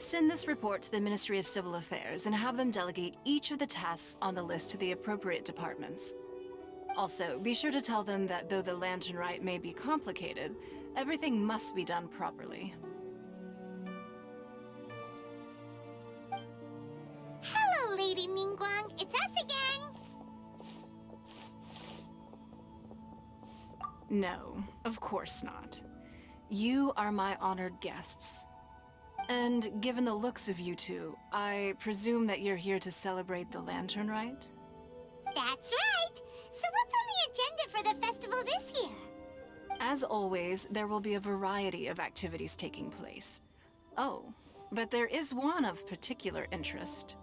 Send this report to the Ministry of Civil Affairs and have them delegate each of the tasks on the list to the appropriate departments. Also, be sure to tell them that though the lantern rite may be complicated, everything must be done properly. Hello, Lady Ningguang. It's us again. No, of course not. You are my honored guests. And given the looks of you two, I presume that you're here to celebrate the lantern rite? That's right. So what's on the agenda for the festival this year? As always, there will be a variety of activities taking place. Oh, but there is one of particular interest.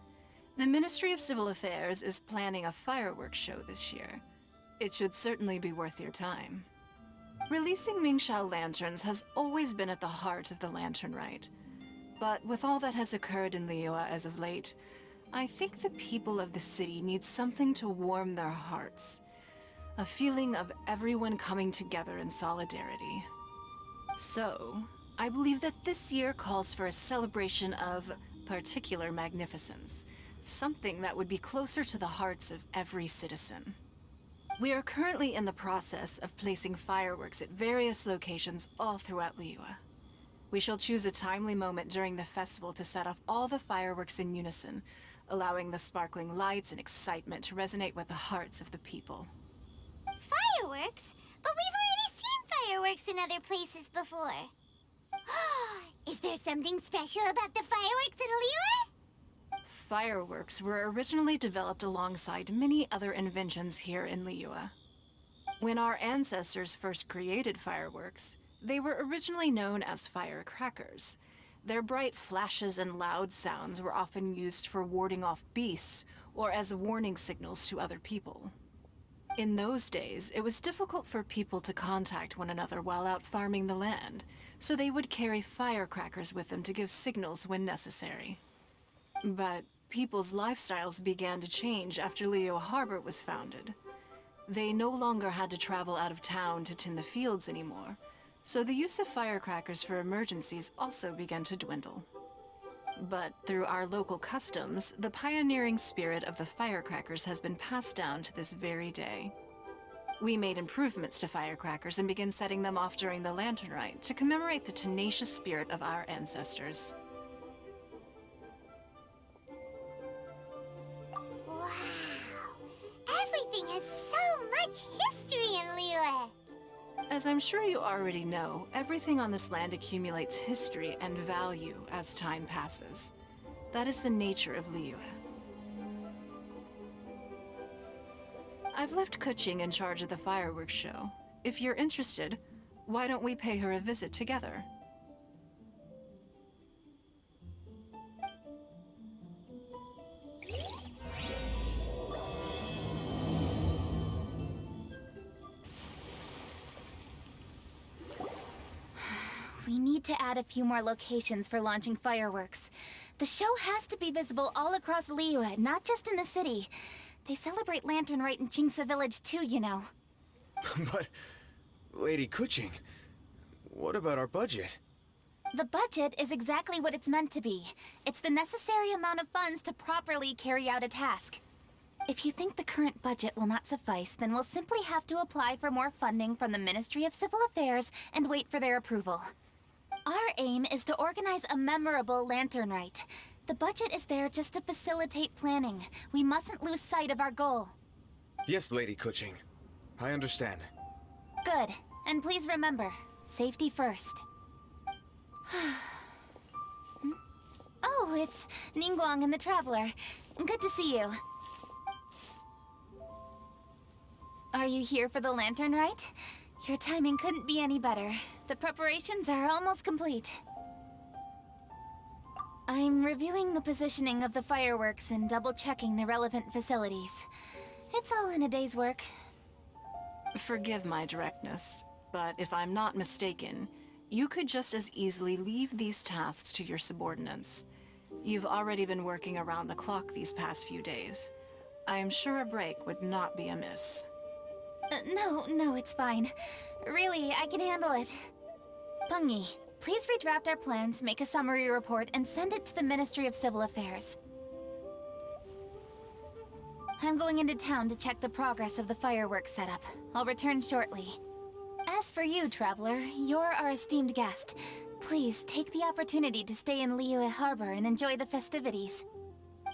The Ministry of Civil Affairs is planning a fireworks show this year. It should certainly be worth your time. Releasing Mingxiao lanterns has always been at the heart of the lantern rite. But with all that has occurred in Liyue as of late, I think the people of the city need something to warm their hearts. A feeling of everyone coming together in solidarity. So, I believe that this year calls for a celebration of particular magnificence. Something that would be closer to the hearts of every citizen. We are currently in the process of placing fireworks at various locations all throughout Liyue. We shall choose a timely moment during the festival to set off all the fireworks in unison, allowing the sparkling lights and excitement to resonate with the hearts of the people. Fireworks? But we've already seen fireworks in other places before. Is there something special about the fireworks in Liyue? Fireworks were originally developed alongside many other inventions here in Liyue. When our ancestors first created fireworks, they were originally known as firecrackers. Their bright flashes and loud sounds were often used for warding off beasts or as warning signals to other people. In those days, it was difficult for people to contact one another while out farming the land, so they would carry firecrackers with them to give signals when necessary. But people's lifestyles began to change after Liyue Harbor was founded. They no longer had to travel out of town to tend the fields anymore, so the use of firecrackers for emergencies also began to dwindle. But through our local customs, the pioneering spirit of the firecrackers has been passed down to this very day. We made improvements to firecrackers and began setting them off during the lantern rite to commemorate the tenacious spirit of our ancestors. Wow! Everything has so much history in Liyue! As I'm sure you already know, everything on this land accumulates history and value as time passes. That is the nature of Liyue. I've left Kuching in charge of the fireworks show. If you're interested, why don't we pay her a visit together? We need to add a few more locations for launching fireworks. The show has to be visible all across Liyue, not just in the city. They celebrate Lantern Rite in Jingsa Village too, you know. But, Lady Kuching, what about our budget? The budget is exactly what it's meant to be. It's the necessary amount of funds to properly carry out a task. If you think the current budget will not suffice, then we'll simply have to apply for more funding from the Ministry of Civil Affairs and wait for their approval. Our aim is to organize a memorable lantern rite. The budget is there just to facilitate planning. We mustn't lose sight of our goal. Yes, Lady Kuching. I understand. Good. And please remember, safety first. Oh, it's Ningguang and the Traveler. Good to see you. Are you here for the lantern rite? Your timing couldn't be any better. The preparations are almost complete. I'm reviewing the positioning of the fireworks and double-checking the relevant facilities. It's all in a day's work. Forgive my directness, but if I'm not mistaken, you could just as easily leave these tasks to your subordinates. You've already been working around the clock these past few days. I am sure a break would not be amiss. No, it's fine. Really, I can handle it. Pungi, please redraft our plans, make a summary report, and send it to the Ministry of Civil Affairs. I'm going into town to check the progress of the fireworks setup. I'll return shortly. As for you, Traveler, you're our esteemed guest. Please take the opportunity to stay in Liyue Harbor and enjoy the festivities.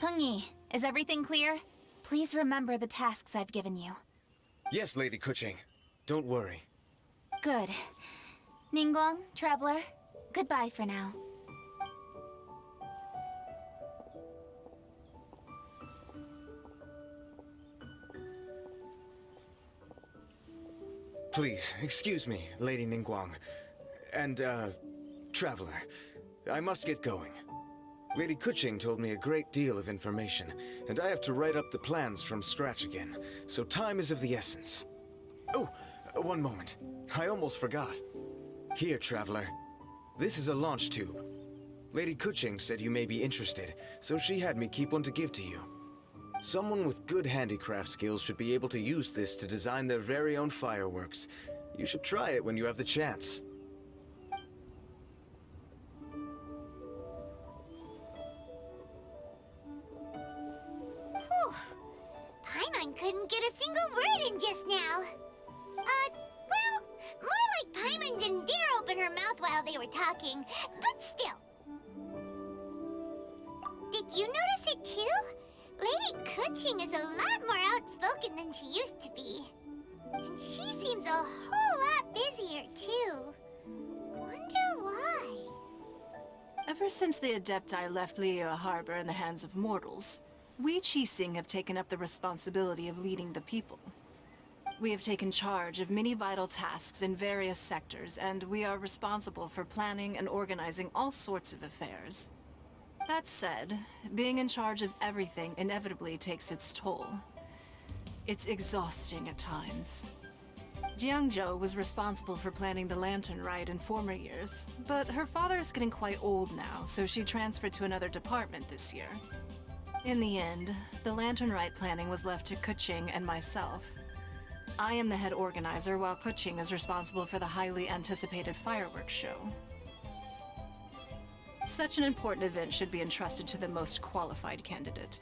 Pengyi, is everything clear? Please remember the tasks I've given you. Yes, Lady Kuching. Don't worry. Good. Ningguang, Traveler, goodbye for now. Please, excuse me, Lady Ningguang. And, Traveler. I must get going. Lady Kuching told me a great deal of information, and I have to write up the plans from scratch again, so time is of the essence. Oh, one moment. I almost forgot. Here, Traveler. This is a launch tube. Lady Kuching said you may be interested, so she had me keep one to give to you. Someone with good handicraft skills should be able to use this to design their very own fireworks. You should try it when you have the chance. Whew. Paimon couldn't get a single word in just now. Well, more like Paimon didn't dare open her mouth while they were talking, but still. Did you notice it too? Lady Kuching is a lot more outspoken than she used to be. And she seems a whole lot busier, too. Wonder why? Ever since the Adepti left Liyue Harbor in the hands of mortals, we Qixing have taken up the responsibility of leading the people. We have taken charge of many vital tasks in various sectors, and we are responsible for planning and organizing all sorts of affairs. That said, being in charge of everything inevitably takes its toll. It's exhausting at times. Jiangzhou was responsible for planning the lantern rite in former years, but her father is getting quite old now, so she transferred to another department this year. In the end, the lantern rite planning was left to Kuching and myself. I am the head organizer, while Kuching is responsible for the highly anticipated fireworks show. Such an important event should be entrusted to the most qualified candidate.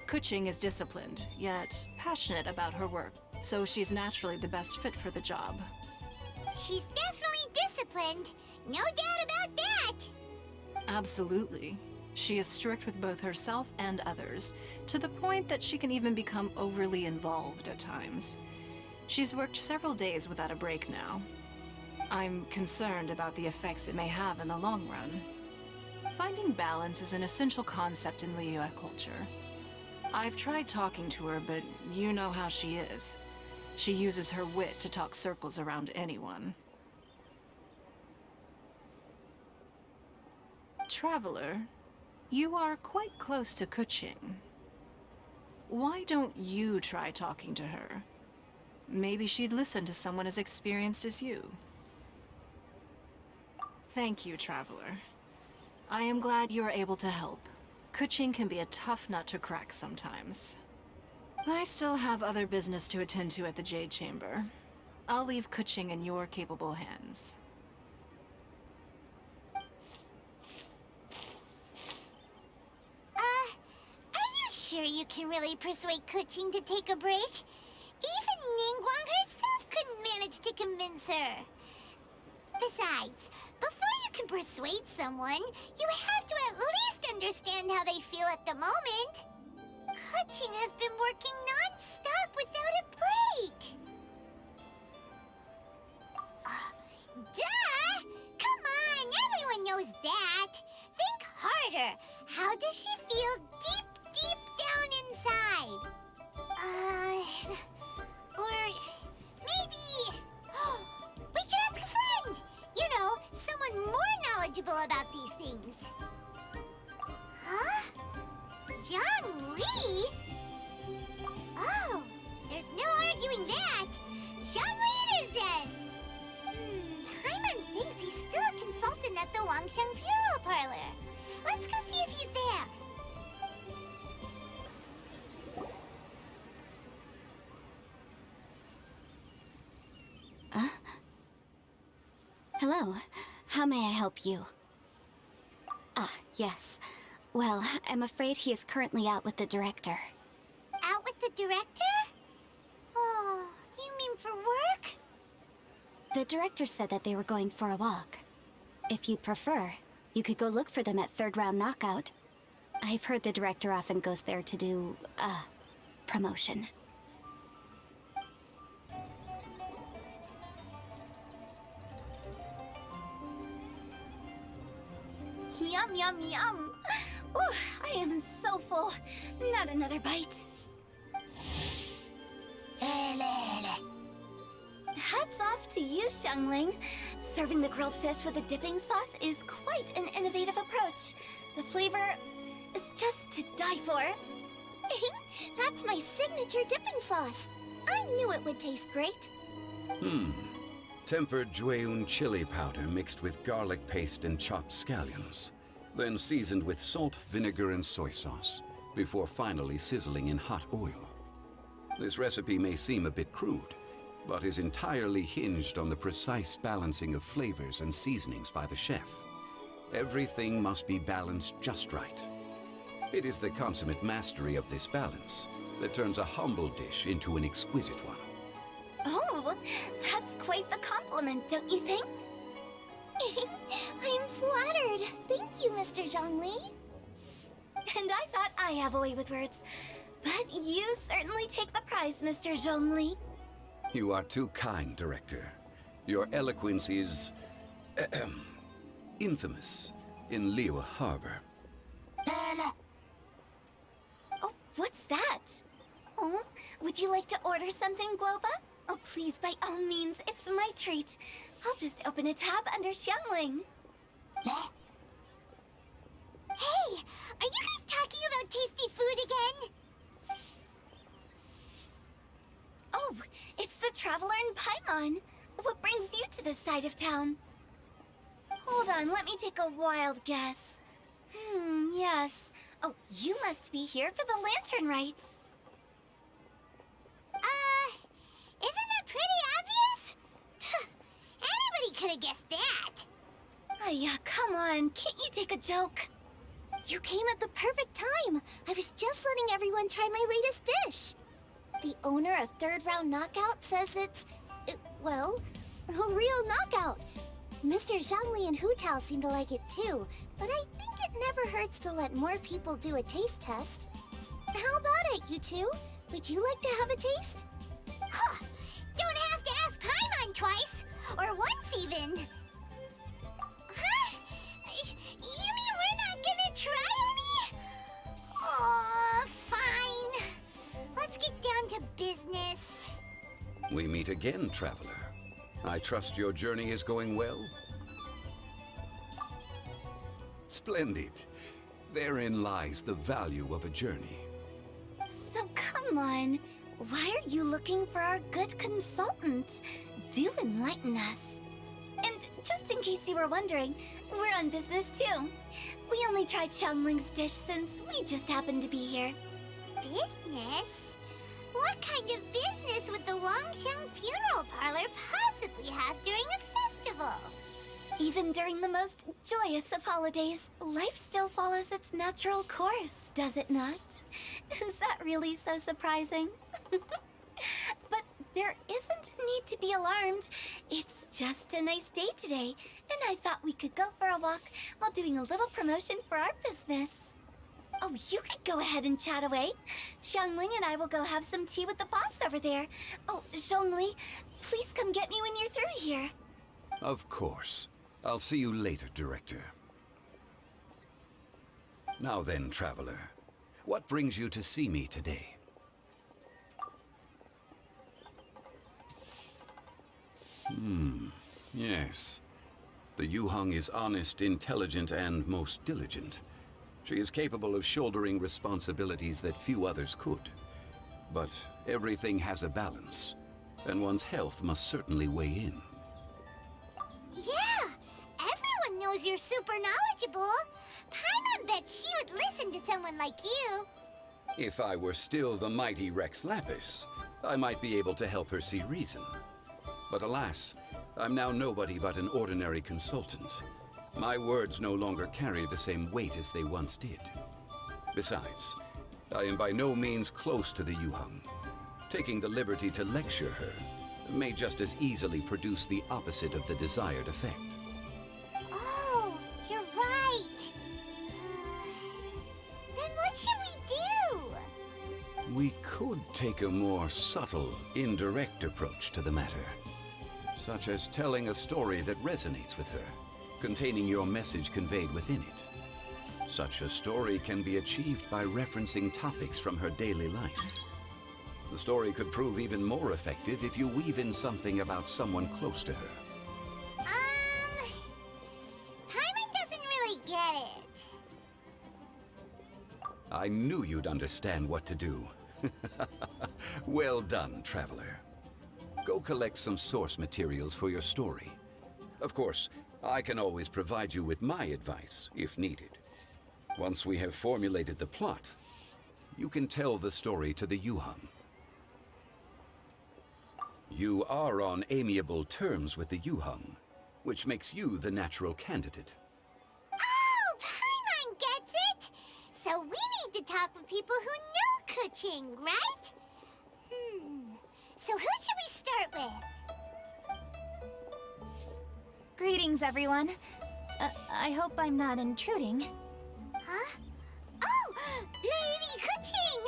Kuching is disciplined, yet passionate about her work, so she's naturally the best fit for the job. She's definitely disciplined. No doubt about that. Absolutely. She is strict with both herself and others, to the point that she can even become overly involved at times. She's worked several days without a break now. I'm concerned about the effects it may have in the long run. Finding balance is an essential concept in Liyue culture. I've tried talking to her, but you know how she is. She uses her wit to talk circles around anyone. Traveler, you are quite close to Kuching. Why don't you try talking to her? Maybe she'd listen to someone as experienced as you. Thank you, Traveler. I am glad you are able to help. Kuching can be a tough nut to crack sometimes. I still have other business to attend to at the Jade Chamber. I'll leave Kuching in your capable hands. Are you sure you can really persuade Kuching to take a break? Even Ningguang herself couldn't manage to convince her. Besides, before you can persuade someone, you have to at least understand how they feel at the moment. Kuching has been working non-stop without a break. Duh! Come on, everyone knows that. Think harder. How does she feel deep down inside? Or maybe... we can ask a friend! You know, someone more knowledgeable about these things. Huh? Zhang Li? Oh, there's no arguing that. Zhang Li it is then. Paimon thinks he's still a consultant at the Wangsheng Funeral Parlor. Let's go see if he's there. Hello. How may I help you? Ah, yes. Well, I'm afraid he is currently out with the director. Out with the director? Oh, you mean for work? The director said that they were going for a walk. If you'd prefer, you could go look for them at third round knockout. I've heard the director often goes there to do, promotion. Yum, yum, yum. Ooh, I am so full. Not another bite. Hats off to you, Xiangling. Serving the grilled fish with a dipping sauce is quite an innovative approach. The flavor is just to die for. That's my signature dipping sauce. I knew it would taste great. Tempered Jueyun chili powder mixed with garlic paste and chopped scallions. Then seasoned with salt, vinegar, and soy sauce, before finally sizzling in hot oil. This recipe may seem a bit crude, but is entirely hinged on the precise balancing of flavors and seasonings by the chef. Everything must be balanced just right. It is the consummate mastery of this balance that turns a humble dish into an exquisite one. Oh, that's quite the compliment, don't you think? I'm flattered. Thank you, Mr. Zhongli. And I thought I have a way with words. But you certainly take the prize, Mr. Zhongli. You are too kind, Director. Your eloquence is infamous in Liyue Harbor. Oh, what's that? Oh, would you like to order something, Guoba? Oh, please, by all means, it's my treat. I'll just open a tab under Xiangling. Hey, are you guys talking about tasty food again? Oh, it's the Traveler in Paimon. What brings you to this side of town? Hold on, let me take a wild guess. Yes. Oh, you must be here for the lantern rite. Isn't that pretty obvious? Anybody could have guessed that. Yeah, come on, can't you take a joke? You came at the perfect time. I was just letting everyone try my latest dish. The owner of Third Round Knockout says it's, well, a real knockout. Mr. Zhangli and Hu Tao seem to like it too, but I think it never hurts to let more people do a taste test. How about it, you two? Would you like to have a taste? Huh! Don't have to ask Paimon twice, or once even. Huh? You mean we're not gonna try any? Aw, fine. Let's get down to business. We meet again, Traveler. I trust your journey is going well? Splendid. Therein lies the value of a journey. So come on, why are you looking for our good consultant? Do enlighten us. And just in case you were wondering, we're on business too. We only tried Xiangling's dish since we just happened to be here. Business? What kind of business would the Wangxiang funeral parlor possibly have during a festival? Even during the most joyous of holidays, life still follows its natural course, does it not? Is that really so surprising? But there isn't a need to be alarmed. It's just a nice day today, and I thought we could go for a walk while doing a little promotion for our business. Oh, you could go ahead and chat away. Xiangling and I will go have some tea with the boss over there. Oh, Zhongli, please come get me when you're through here. Of course. I'll see you later, Director. Now then, Traveler, what brings you to see me today? Yes. The Yuheng is honest, intelligent, and most diligent. She is capable of shouldering responsibilities that few others could. But everything has a balance, and one's health must certainly weigh in. Yeah! Everyone knows you're super knowledgeable. Paimon bets she would listen to someone like you. If I were still the mighty Rex Lapis, I might be able to help her see reason. But alas, I'm now nobody but an ordinary consultant. My words no longer carry the same weight as they once did. Besides, I am by no means close to the Yuhang. Taking the liberty to lecture her may just as easily produce the opposite of the desired effect. Oh, you're right. Then what should we do? We could take a more subtle, indirect approach to the matter, such as telling a story that resonates with her, containing your message conveyed within it. Such a story can be achieved by referencing topics from her daily life. The story could prove even more effective if you weave in something about someone close to her. Paimon doesn't really get it. I knew you'd understand what to do. Well done, Traveler. Go collect some source materials for your story. Of course, I can always provide you with my advice, if needed. Once we have formulated the plot, you can tell the story to the Yuhang. You are on amiable terms with the Yuhang, which makes you the natural candidate. Oh, Paimon gets it! So we need to talk with people who know Kuching, right? So who should we start with? Greetings, everyone. I hope I'm not intruding. Huh? Oh, Lady Kuching!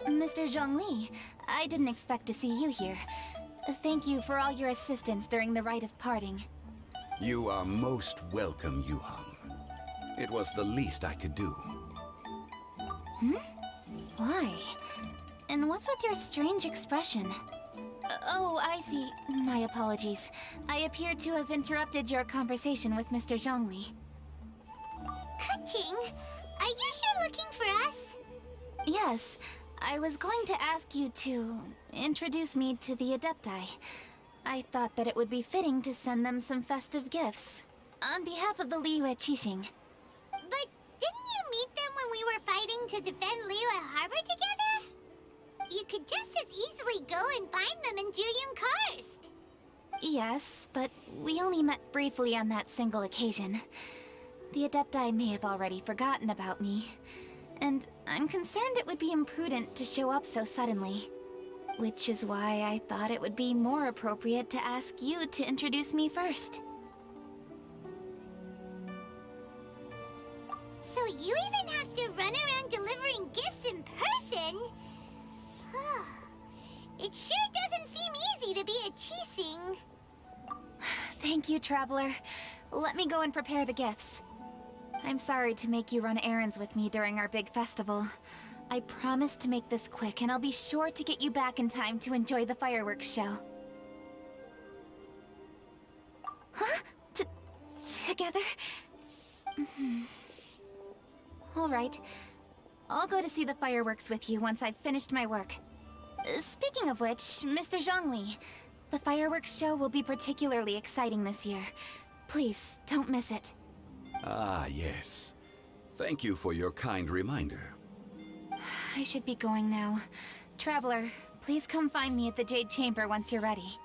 Mr. Zhongli, I didn't expect to see you here. Thank you for all your assistance during the rite of parting. You are most welcome, Yuhang. It was the least I could do. Why? And what's with your strange expression? Oh, I see. My apologies. I appear to have interrupted your conversation with Mr. Zhongli. Kuching, are you here looking for us? Yes, I was going to ask you to introduce me to the Adepti. I thought that it would be fitting to send them some festive gifts. On behalf of the Liyue Qixing. But didn't you meet them when we were fighting to defend Liyue Harbor together? You could just as easily go and find them in Juyun Karst. Yes, but we only met briefly on that single occasion. The Adepti may have already forgotten about me, and I'm concerned it would be imprudent to show up so suddenly. Which is why I thought it would be more appropriate to ask you to introduce me first. So you even have to run around delivering gifts in person? It sure doesn't seem easy to be a Qixing. Thank you, Traveler. Let me go and prepare the gifts. I'm sorry to make you run errands with me during our big festival. I promise to make this quick, and I'll be sure to get you back in time to enjoy the fireworks show. Huh? Together? All right. I'll go to see the fireworks with you once I've finished my work. Speaking of which, Mr. Zhongli, the fireworks show will be particularly exciting this year. Please, don't miss it. Ah, yes. Thank you for your kind reminder. I should be going now. Traveler, please come find me at the Jade Chamber once you're ready.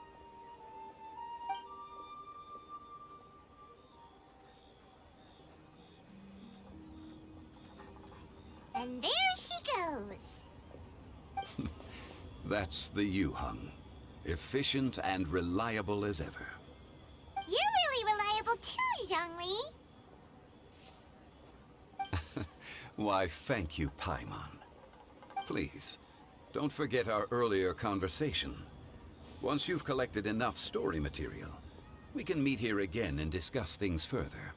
And there she goes. That's the Yuhang. Efficient and reliable as ever. You're really reliable too, Zhongli. Why, thank you, Paimon. Please, don't forget our earlier conversation. Once you've collected enough story material, we can meet here again and discuss things further.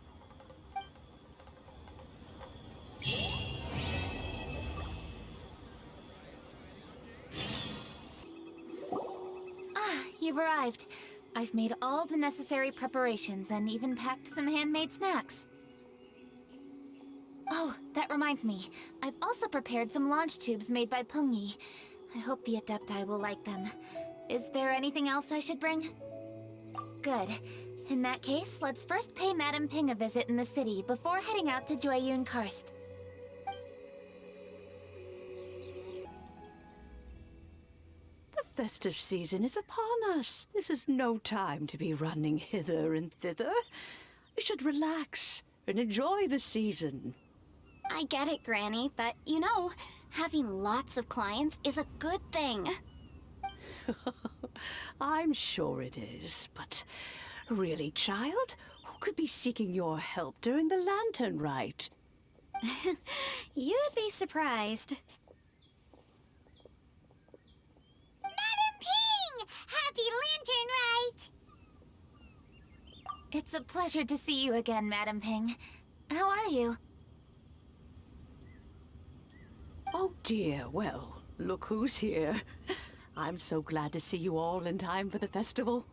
You've arrived. I've made all the necessary preparations and even packed some handmade snacks. Oh, that reminds me. I've also prepared some launch tubes made by Pengyi. I hope the Adepti will like them. Is there anything else I should bring? Good. In that case, let's first pay Madame Ping a visit in the city before heading out to Juyun Karst. festive season is upon us. This is no time to be running hither and thither. You should relax and enjoy the season. I get it, Granny, but you know, having lots of clients is a good thing. I'm sure it is, but really, child, who could be seeking your help during the lantern rite? You'd be surprised. Madam Ping! Happy Lantern Rite! It's a pleasure to see you again, Madam Ping. How are you? Oh dear, well, look who's here. I'm so glad to see you all in time for the festival.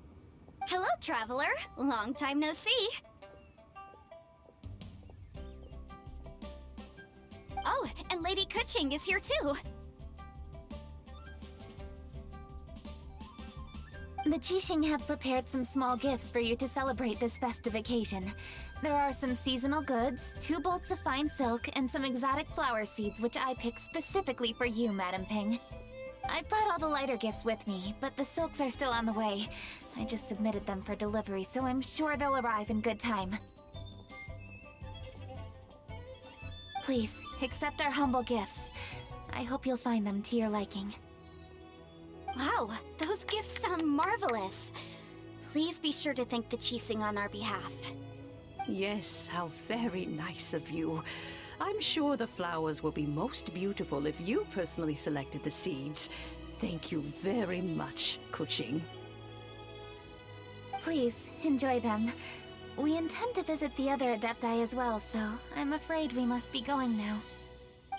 Hello, traveler. Long time no see. Oh, and Lady Kuching is here too. The Qixing have prepared some small gifts for you to celebrate this festive occasion. There are some seasonal goods, 2 bolts of fine silk, and some exotic flower seeds which I picked specifically for you, Madam Ping. I brought all the lighter gifts with me, but the silks are still on the way. I just submitted them for delivery, so I'm sure they'll arrive in good time. Please, accept our humble gifts. I hope you'll find them to your liking. Wow, those gifts sound marvelous. Please be sure to thank the Qixing on our behalf. Yes, how very nice of you. I'm sure the flowers will be most beautiful if you personally selected the seeds. Thank you very much, Kuching. Please, enjoy them. We intend to visit the other Adepti as well, so I'm afraid we must be going now.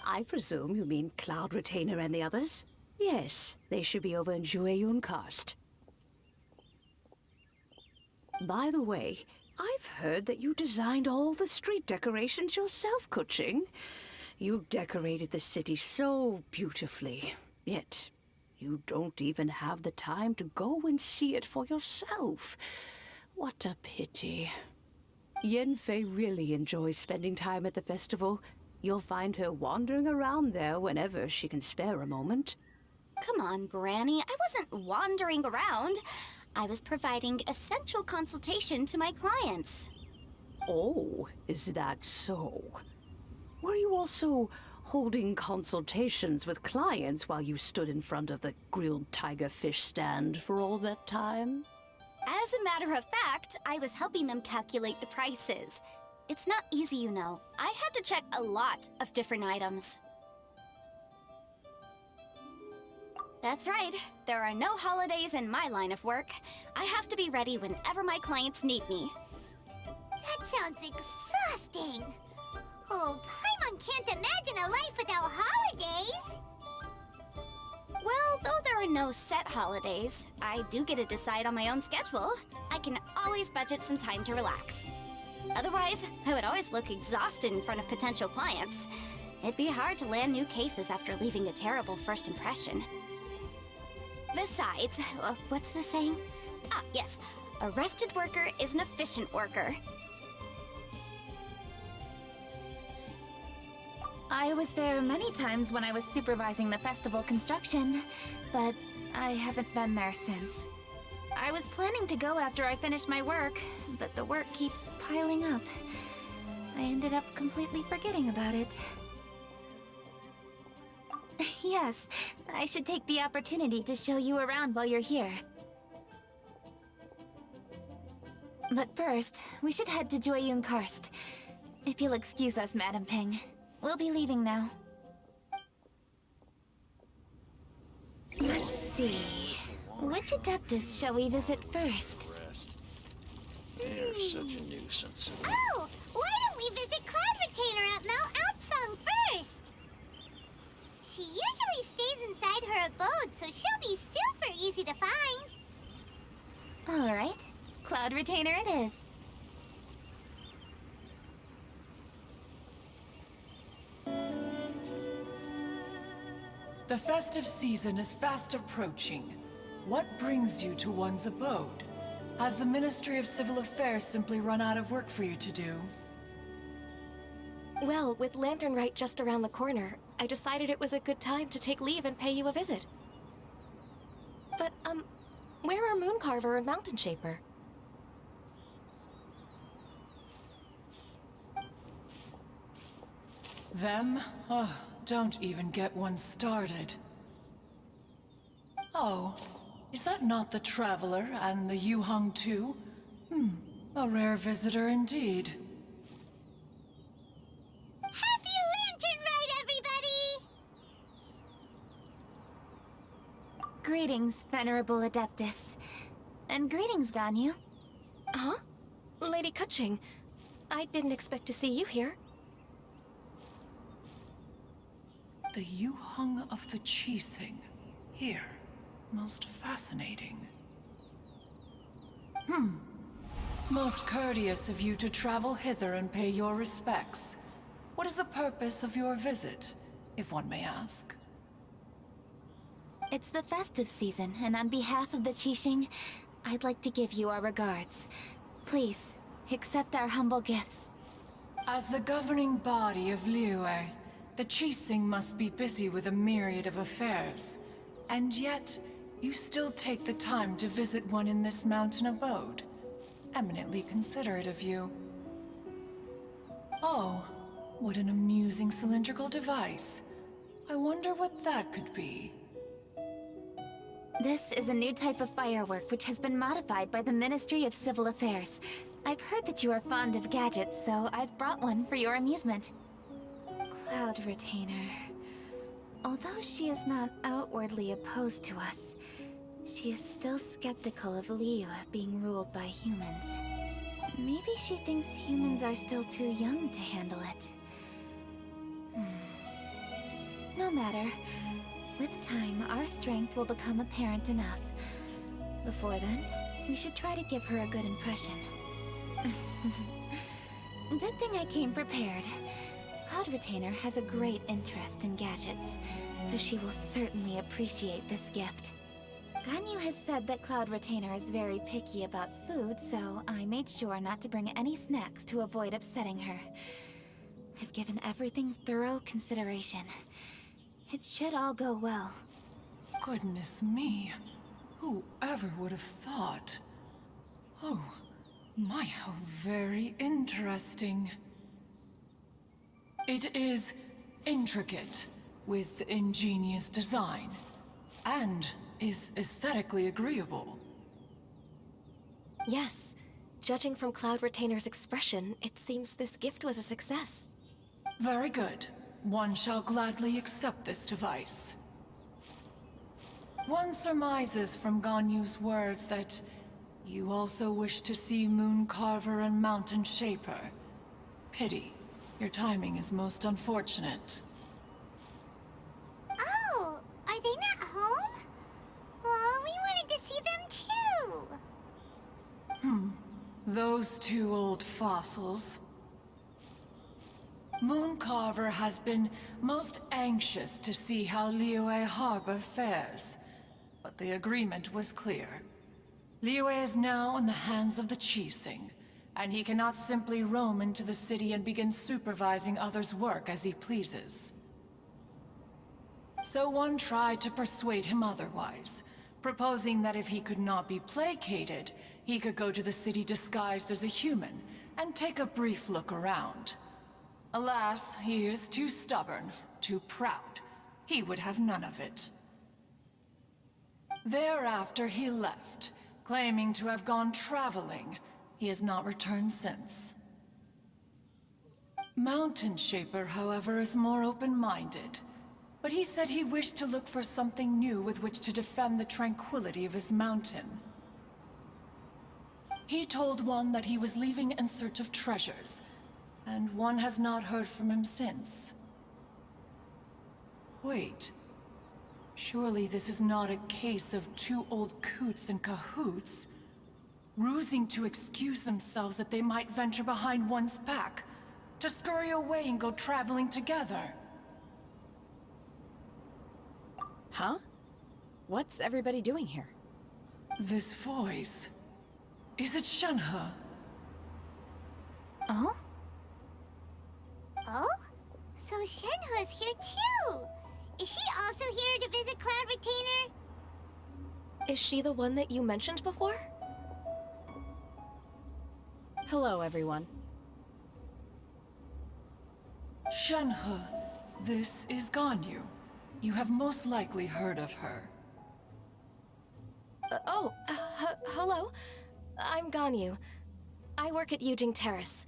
I presume you mean Cloud Retainer and the others? Yes, they should be over in Jueyun Karst. By the way, I've heard that you designed all the street decorations yourself, Kuching. You decorated the city so beautifully, yet you don't even have the time to go and see it for yourself. What a pity. Yanfei really enjoys spending time at the festival. You'll find her wandering around there whenever she can spare a moment. Come on, Granny. I wasn't wandering around. I was providing essential consultation to my clients. Oh, is that so? Were you also holding consultations with clients while you stood in front of the grilled tiger fish stand for all that time? As a matter of fact, I was helping them calculate the prices. It's not easy, you know. I had to check a lot of different items. That's right. There are no holidays in my line of work. I have to be ready whenever my clients need me. That sounds exhausting. Oh, Paimon can't imagine a life without holidays. Well, though there are no set holidays, I do get to decide on my own schedule. I can always budget some time to relax. Otherwise, I would always look exhausted in front of potential clients. It'd be hard to land new cases after leaving a terrible first impression. Besides, what's the saying? Ah, yes. A rested worker is an efficient worker. I was there many times when I was supervising the festival construction, but I haven't been there since. I was planning to go after I finished my work, but the work keeps piling up. I ended up completely forgetting about it. Yes, I should take the opportunity to show you around while you're here. But first, we should head to Jueyun Karst. If you'll excuse us, Madam Ping. We'll be leaving now. Let's see. Which Adeptus shall we visit first? They're such a nuisance. Oh, why don't we visit Cloud Retainer at Mount Outsong first? She usually stays inside her abode, so she'll be super easy to find. All right. Cloud Retainer it is. The festive season is fast approaching. What brings you to one's abode? Has the Ministry of Civil Affairs simply run out of work for you to do? Well, with Lantern Rite just around the corner, I decided it was a good time to take leave and pay you a visit. But, where are Mooncarver and Mountain Shaper? Them? Oh, don't even get one started. Oh, is that not the Traveler and the Yuhang too? A rare visitor indeed. Happy Lantern Rite, everybody! Greetings, Venerable Adeptus. And greetings, Ganyu. Huh? Lady Kuching, I didn't expect to see you here. The Yuhang of the Qixing. Here. Most fascinating. Most courteous of you to travel hither and pay your respects. What is the purpose of your visit, if one may ask? It's the festive season, and on behalf of the Qixing, I'd like to give you our regards. Please, accept our humble gifts. As the governing body of Liyue, the Qixing must be busy with a myriad of affairs. And yet, you still take the time to visit one in this mountain abode. Eminently considerate of you. Oh, what an amusing cylindrical device. I wonder what that could be. This is a new type of firework which has been modified by the Ministry of Civil Affairs. I've heard that you are fond of gadgets, so I've brought one for your amusement. Cloud Retainer. Although she is not outwardly opposed to us, she is still skeptical of Liyue being ruled by humans. Maybe she thinks humans are still too young to handle it. No matter. With time, our strength will become apparent enough. Before then, we should try to give her a good impression. Good thing I came prepared. Cloud Retainer has a great interest in gadgets, so she will certainly appreciate this gift. Ganyu has said that Cloud Retainer is very picky about food, so I made sure not to bring any snacks to avoid upsetting her. I've given everything thorough consideration. It should all go well. Goodness me. Whoever would have thought? Oh, my, how very interesting. It is intricate, with ingenious design, and is aesthetically agreeable. Yes. Judging from Cloud Retainer's expression, it seems this gift was a success. Very good. One shall gladly accept this device. One surmises from Ganyu's words that you also wish to see Mooncarver and Mountain Shaper. Pity. Your timing is most unfortunate. Oh, are they not home? Oh, we wanted to see them too. Those two old fossils. Mooncarver has been most anxious to see how Liyue Harbor fares, but the agreement was clear. Liyue is now in the hands of the Qixing, and he cannot simply roam into the city and begin supervising others' work as he pleases. So one tried to persuade him otherwise, proposing that if he could not be placated, he could go to the city disguised as a human and take a brief look around. Alas, he is too stubborn, too proud. He would have none of it. Thereafter he left, claiming to have gone traveling. He has not returned since. Mountain Shaper, however, is more open-minded. But he said he wished to look for something new with which to defend the tranquility of his mountain. He told one that he was leaving in search of treasures, and one has not heard from him since. Wait. Surely this is not a case of two old coots in cahoots, rusing to excuse themselves that they might venture behind one's back, to scurry away and go traveling together. Huh? What's everybody doing here? This voice... Is it Shenhe? Oh? Oh? So Shenhe's here too! Is she also here to visit Cloud Retainer? Is she the one that you mentioned before? Hello, everyone. Shenhe, this is Ganyu. You have most likely heard of her. Hello. I'm Ganyu. I work at Yujing Terrace.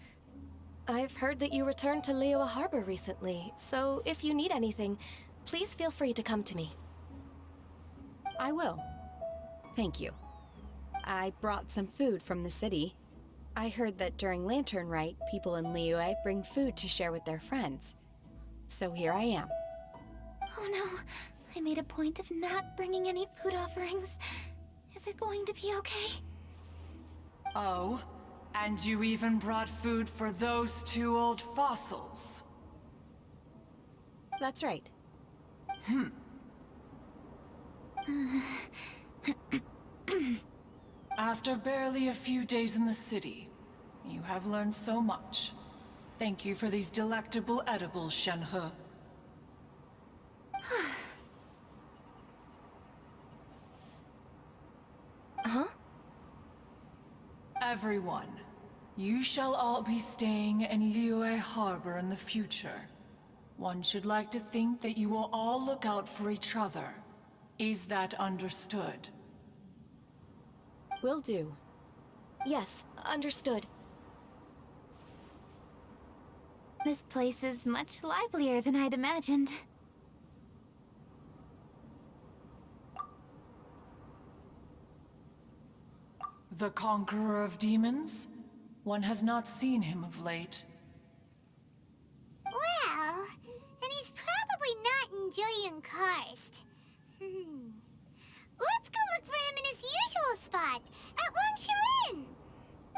I've heard that you returned to Liyue Harbor recently, so if you need anything, please feel free to come to me. I will. Thank you. I brought some food from the city. I heard that during Lantern Rite, people in Liyue bring food to share with their friends. So here I am. Oh no, I made a point of not bringing any food offerings. Is it going to be okay? Oh, and you even brought food for those two old fossils. That's right. After barely a few days in the city, you have learned so much. Thank you for these delectable edibles, Shenhe. Huh? Everyone, you shall all be staying in Liyue Harbor in the future. One should like to think that you will all look out for each other. Is that understood? Will do. Yes, understood. This place is much livelier than I'd imagined. The conqueror of demons? One has not seen him of late. Well, and he's probably not enjoying Karst. Let's go look for him in his usual spot, at Wangshu Inn.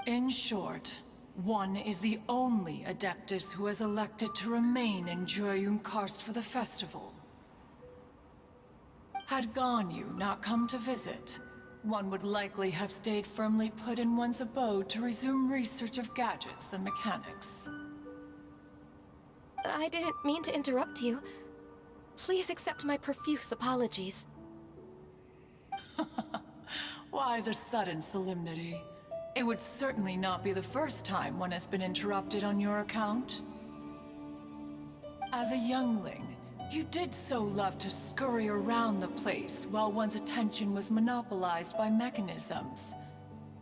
In short, one is the only Adeptus who has elected to remain in Joyun Karst for the festival. Had Ganyu not come to visit, one would likely have stayed firmly put in one's abode to resume research of gadgets and mechanics. I didn't mean to interrupt you. Please accept my profuse apologies. Why the sudden solemnity? It would certainly not be the first time one has been interrupted on your account. As a youngling, you did so love to scurry around the place while one's attention was monopolized by mechanisms.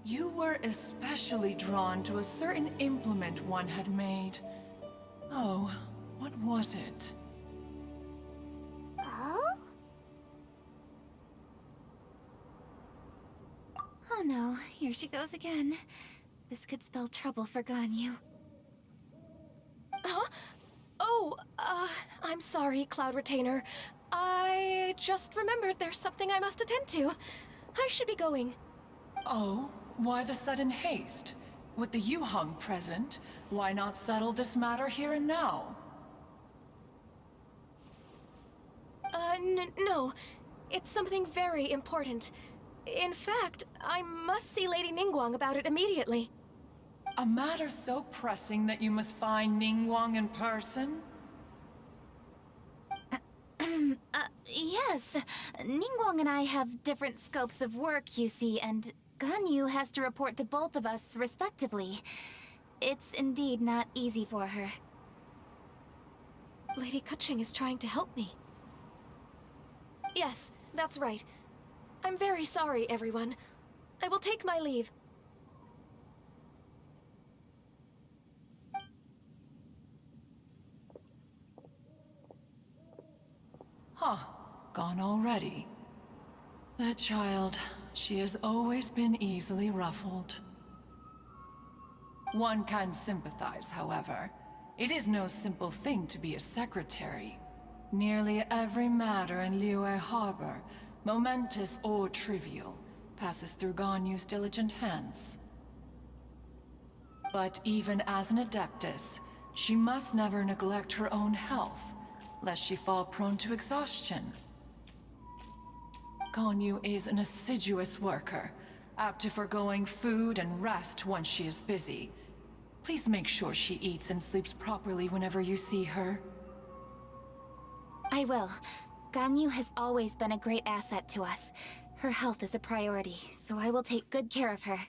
You were especially drawn to a certain implement one had made. Oh, what was it? Oh? Oh no, here she goes again. This could spell trouble for Ganyu. Huh? Oh, I'm sorry, Cloud Retainer. I just remembered there's something I must attend to. I should be going. Oh, why the sudden haste? With the Yuheng present, why not settle this matter here and now? No. It's something very important. In fact, I must see Lady Ningguang about it immediately. A matter so pressing that you must find Ningguang in person? Yes. Ningguang and I have different scopes of work, you see, and Ganyu has to report to both of us respectively. It's indeed not easy for her. Lady Kuching is trying to help me. Yes, that's right. I'm very sorry, everyone. I will take my leave. Huh, gone already. That child, she has always been easily ruffled. One can sympathize, however. It is no simple thing to be a secretary. Nearly every matter in Liyue Harbor, momentous or trivial, passes through Ganyu's diligent hands. But even as an Adeptus, she must never neglect her own health, lest she fall prone to exhaustion. Ganyu is an assiduous worker, apt to foregoing food and rest once she is busy. Please make sure she eats and sleeps properly whenever you see her. I will. Ganyu has always been a great asset to us. Her health is a priority, so I will take good care of her.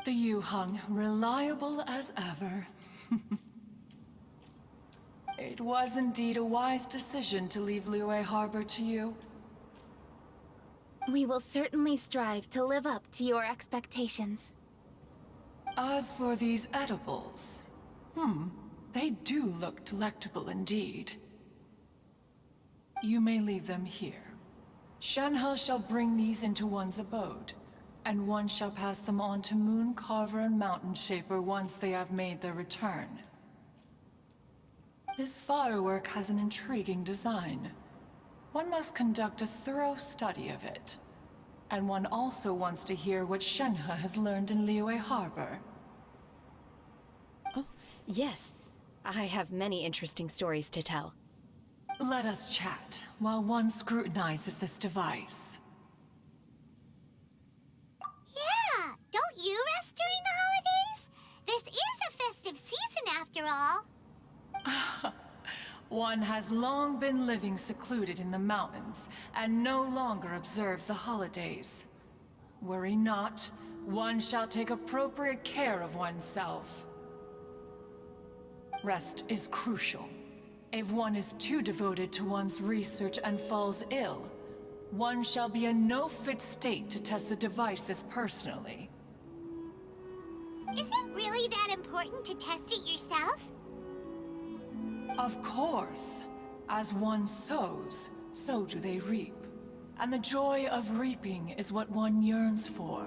The Yuheng, reliable as ever. It was indeed a wise decision to leave Liyue Harbor to you. We will certainly strive to live up to your expectations. As for these edibles, they do look delectable indeed. You may leave them here. Shenhe shall bring these into one's abode, and one shall pass them on to Moon Carver and Mountain Shaper once they have made their return. This firework has an intriguing design. One must conduct a thorough study of it. And one also wants to hear what Shenhe has learned in Liyue Harbor. Oh, yes. I have many interesting stories to tell. Let us chat while one scrutinizes this device. Yeah, don't you rest during the holidays? This is a festive season after all. One has long been living secluded in the mountains, and no longer observes the holidays. Worry not, one shall take appropriate care of oneself. Rest is crucial. If one is too devoted to one's research and falls ill, one shall be in no fit state to test the devices personally. Is it really that important to test it yourself? Of course. As one sows, so do they reap. And the joy of reaping is what one yearns for.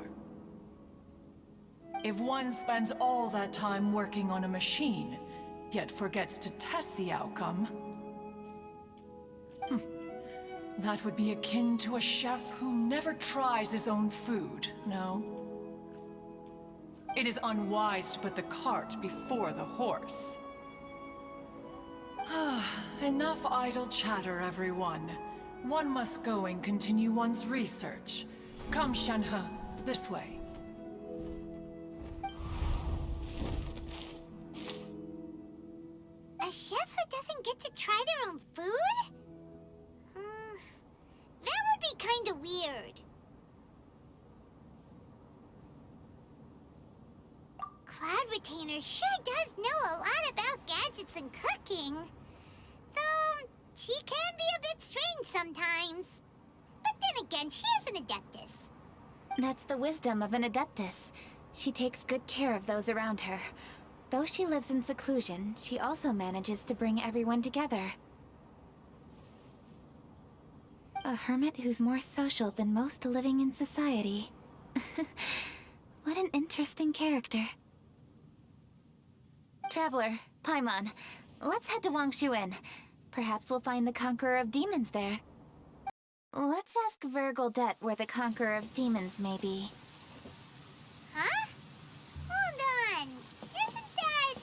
If one spends all that time working on a machine, yet forgets to test the outcome, that would be akin to a chef who never tries his own food, no? It is unwise to put the cart before the horse. Enough idle chatter, everyone. One must go and continue one's research. Come, Shenhe, this way. A chef who doesn't get to try their own food? That would be kinda weird. Cloud Retainer sure does know a lot about gadgets and cooking. Though, she can be a bit strange sometimes. But then again, she is an Adeptus. That's the wisdom of an Adeptus. She takes good care of those around her. Though she lives in seclusion, she also manages to bring everyone together. A hermit who's more social than most living in society. What an interesting character. Traveler, Paimon, let's head to Wangshuin. Perhaps we'll find the Conqueror of Demons there. Let's ask Vergildet where the Conqueror of Demons may be. Huh? Hold on. Isn't that...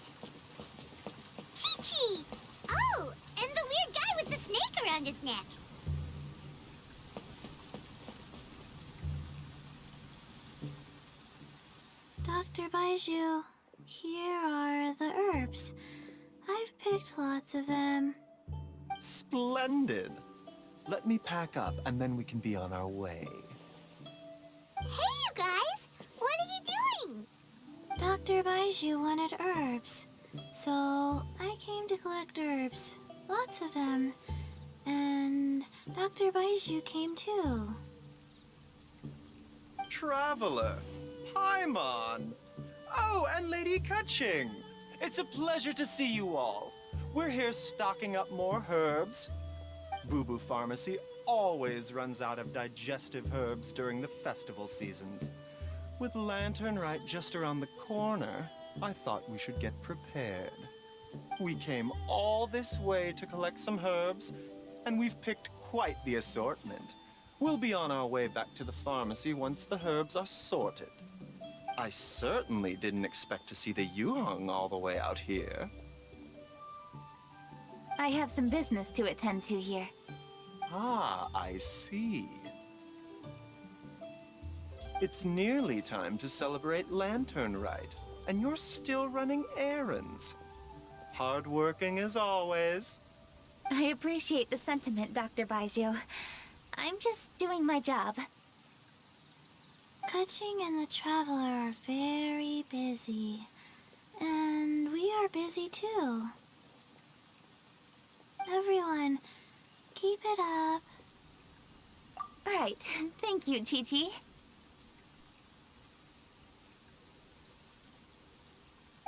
Chi-Chi? Oh, and the weird guy with the snake around his neck. Dr. Baiju, here are the herbs. I've picked lots of them. Splendid! Let me pack up, and then we can be on our way. Hey, you guys! What are you doing? Dr. Baiju wanted herbs, so I came to collect herbs. Lots of them. And Dr. Baiju came too. Traveler! Paimon! Oh, and Lady Kutching! It's a pleasure to see you all. We're here stocking up more herbs. Boo Boo Pharmacy always runs out of digestive herbs during the festival seasons. With Lantern Rite just around the corner, I thought we should get prepared. We came all this way to collect some herbs, and we've picked quite the assortment. We'll be on our way back to the pharmacy once the herbs are sorted. I certainly didn't expect to see the Yuheng all the way out here. I have some business to attend to here. Ah, I see. It's nearly time to celebrate Lantern Rite, and you're still running errands. Hardworking as always. I appreciate the sentiment, Dr. Baiju. I'm just doing my job. Kuching and the Traveler are very busy. And we are busy too. Everyone, keep it up. Right. Thank you, Chi-Chi.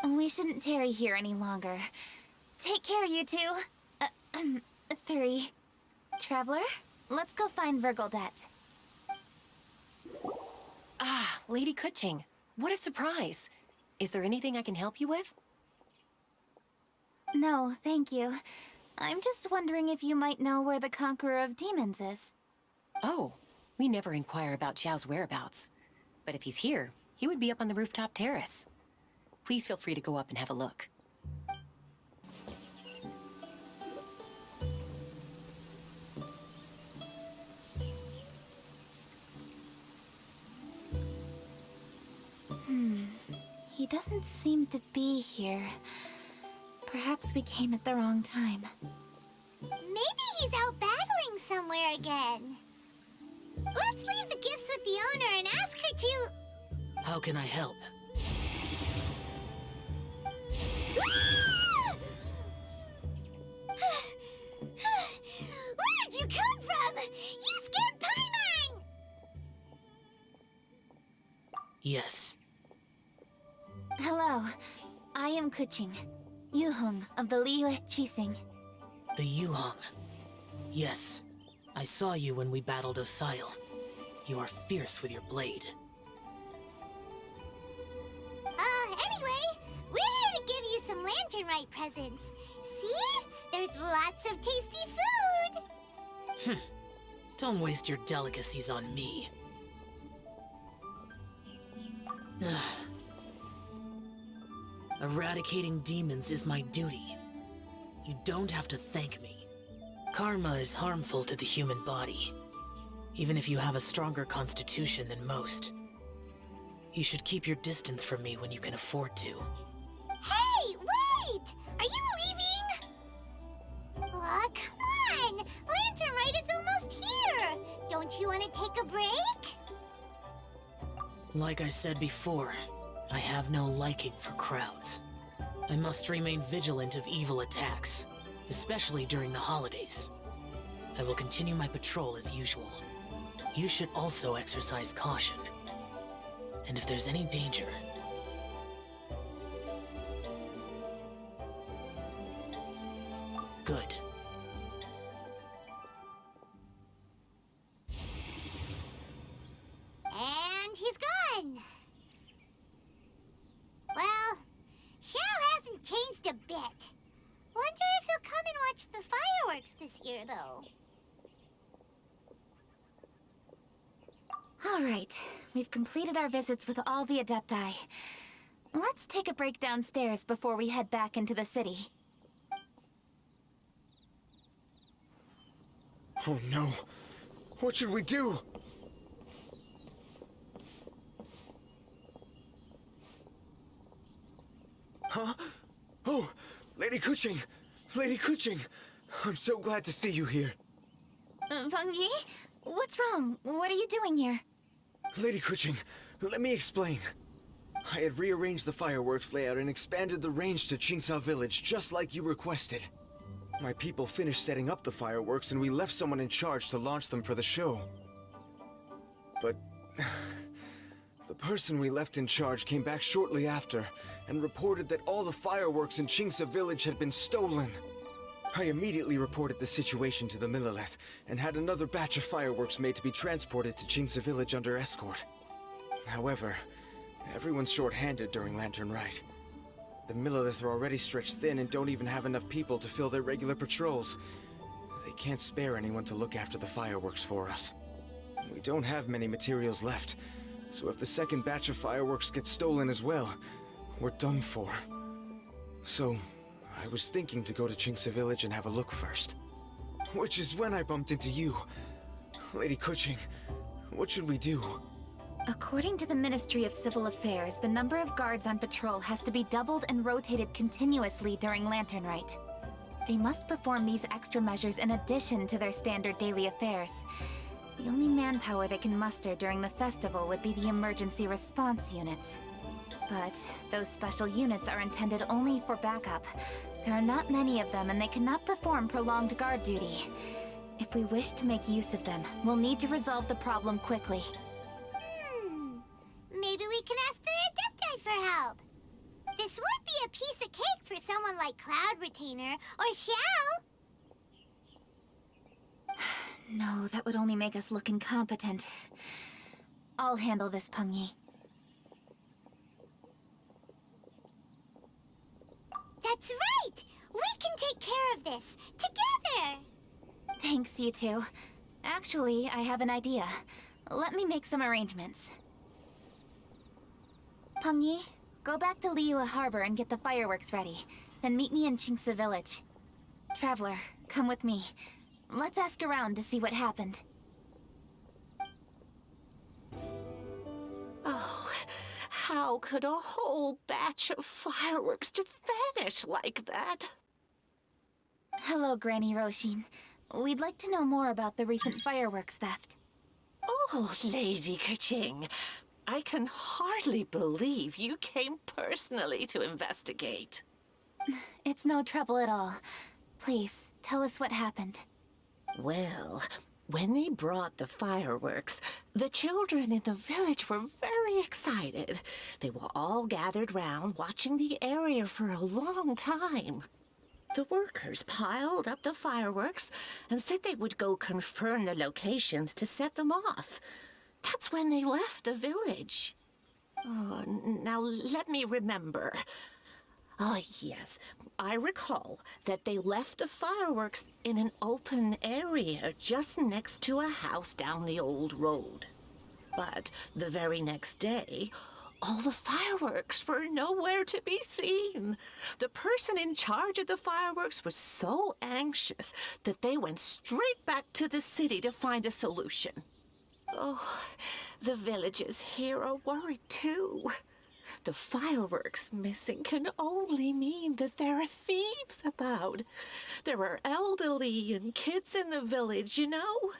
We shouldn't tarry here any longer. Take care, you two. Three. Traveler, let's go find Virgildet. Ah, Lady Kuching. What a surprise. Is there anything I can help you with? No, thank you. I'm just wondering if you might know where the Conqueror of Demons is. Oh, we never inquire about Xiao's whereabouts. But if he's here, he would be up on the rooftop terrace. Please feel free to go up and have a look. He doesn't seem to be here. Perhaps we came at the wrong time. Maybe he's out battling somewhere again. Let's leave the gifts with the owner and ask her to... How can I help? Where did you come from? You scared Paimon! Yes. Hello, I am Kuching, Yuhong of the Liyue Qixing. The Yuhong. Yes. I saw you when we battled Osail. You are fierce with your blade. Anyway, we're here to give you some Lantern Rite presents. See? There's lots of tasty food! Don't waste your delicacies on me. Eradicating demons is my duty. You don't have to thank me. Karma is harmful to the human body, even if you have a stronger constitution than most. You should keep your distance from me when you can afford to. Hey, wait! Are you leaving? Aw, come on! Lantern Rite is almost here! Don't you want to take a break? Like I said before, I have no liking for crowds. I must remain vigilant of evil attacks, especially during the holidays. I will continue my patrol as usual. You should also exercise caution. And if there's any danger... Good. And he's gone! Well, Xiao hasn't changed a bit. Wonder if he'll come and watch the fireworks this year, though. All right, we've completed our visits with all the Adepti. Let's take a break downstairs before we head back into the city. Oh no. What should we do? Huh? Oh, Lady Kuching! Lady Kuching! I'm so glad to see you here. Feng Yi? What's wrong? What are you doing here? Lady Kuching, let me explain. I had rearranged the fireworks layout and expanded the range to Qingsa Village just like you requested. My people finished setting up the fireworks and we left someone in charge to launch them for the show. But... the person we left in charge came back shortly after and reported that all the fireworks in Qingsa Village had been stolen. I immediately reported the situation to the Millelith and had another batch of fireworks made to be transported to Qingsa Village under escort. However, everyone's short-handed during Lantern Rite. The Millelith are already stretched thin and don't even have enough people to fill their regular patrols. They can't spare anyone to look after the fireworks for us. We don't have many materials left, so if the second batch of fireworks gets stolen as well, we're done for. So, I was thinking to go to Qingsa Village and have a look first. Which is when I bumped into you. Lady Kuching, what should we do? According to the Ministry of Civil Affairs, the number of guards on patrol has to be doubled and rotated continuously during Lantern Rite. They must perform these extra measures in addition to their standard daily affairs. The only manpower they can muster during the festival would be the emergency response units. But those special units are intended only for backup. There are not many of them, and they cannot perform prolonged guard duty. If we wish to make use of them, we'll need to resolve the problem quickly. Maybe we can ask the Adepti for help. This would be a piece of cake for someone like Cloud Retainer or Xiao. No, that would only make us look incompetent. I'll handle this, Pengyi. That's right! We can take care of this, together! Thanks, you two. Actually, I have an idea. Let me make some arrangements. Pengyi, go back to Liyue Harbor and get the fireworks ready. Then meet me in Qingce Village. Traveler, come with me. Let's ask around to see what happened. Oh, how could a whole batch of fireworks just vanish like that? Hello, Granny Roshin. We'd like to know more about the recent fireworks theft. Oh, Lady Keqing, I can hardly believe you came personally to investigate. It's no trouble at all. Please, tell us what happened. Well, when they brought the fireworks, the children in the village were very excited. They were all gathered round, watching the area for a long time. The workers piled up the fireworks and said they would go confirm the locations to set them off. That's when they left the village. Oh, now let me remember. Oh, yes. I recall that they left the fireworks in an open area just next to a house down the old road. But the very next day, all the fireworks were nowhere to be seen. The person in charge of the fireworks was so anxious that they went straight back to the city to find a solution. Oh, the villagers here are worried too. The fireworks missing can only mean that there are thieves about. There are elderly and kids in the village, you know.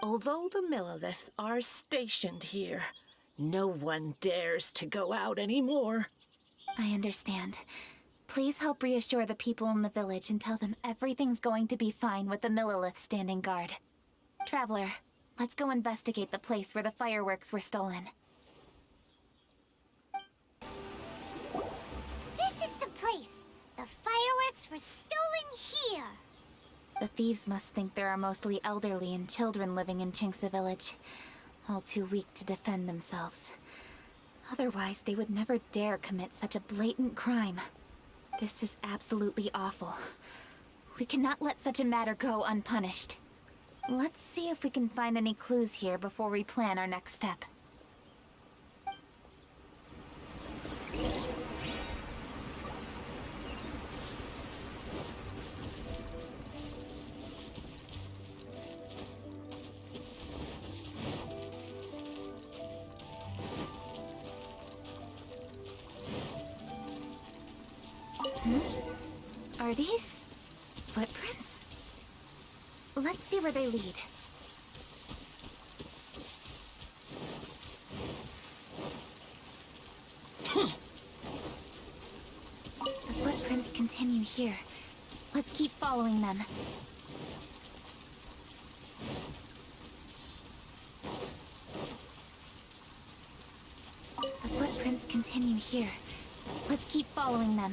Although the Millilith are stationed here, no one dares to go out anymore. I understand. Please help reassure the people in the village and tell them everything's going to be fine with the Millilith standing guard. Traveler, let's go investigate the place where the fireworks were stolen. This is the place. The fireworks were stolen here. The thieves must think there are mostly elderly and children living in Qingce Village, all too weak to defend themselves. Otherwise, they would never dare commit such a blatant crime. This is absolutely awful. We cannot let such a matter go unpunished. Let's see if we can find any clues here before we plan our next step. Are these footprints? Let's see where they lead. The footprints continue here. Let's keep following them. The footprints continue here. Let's keep following them.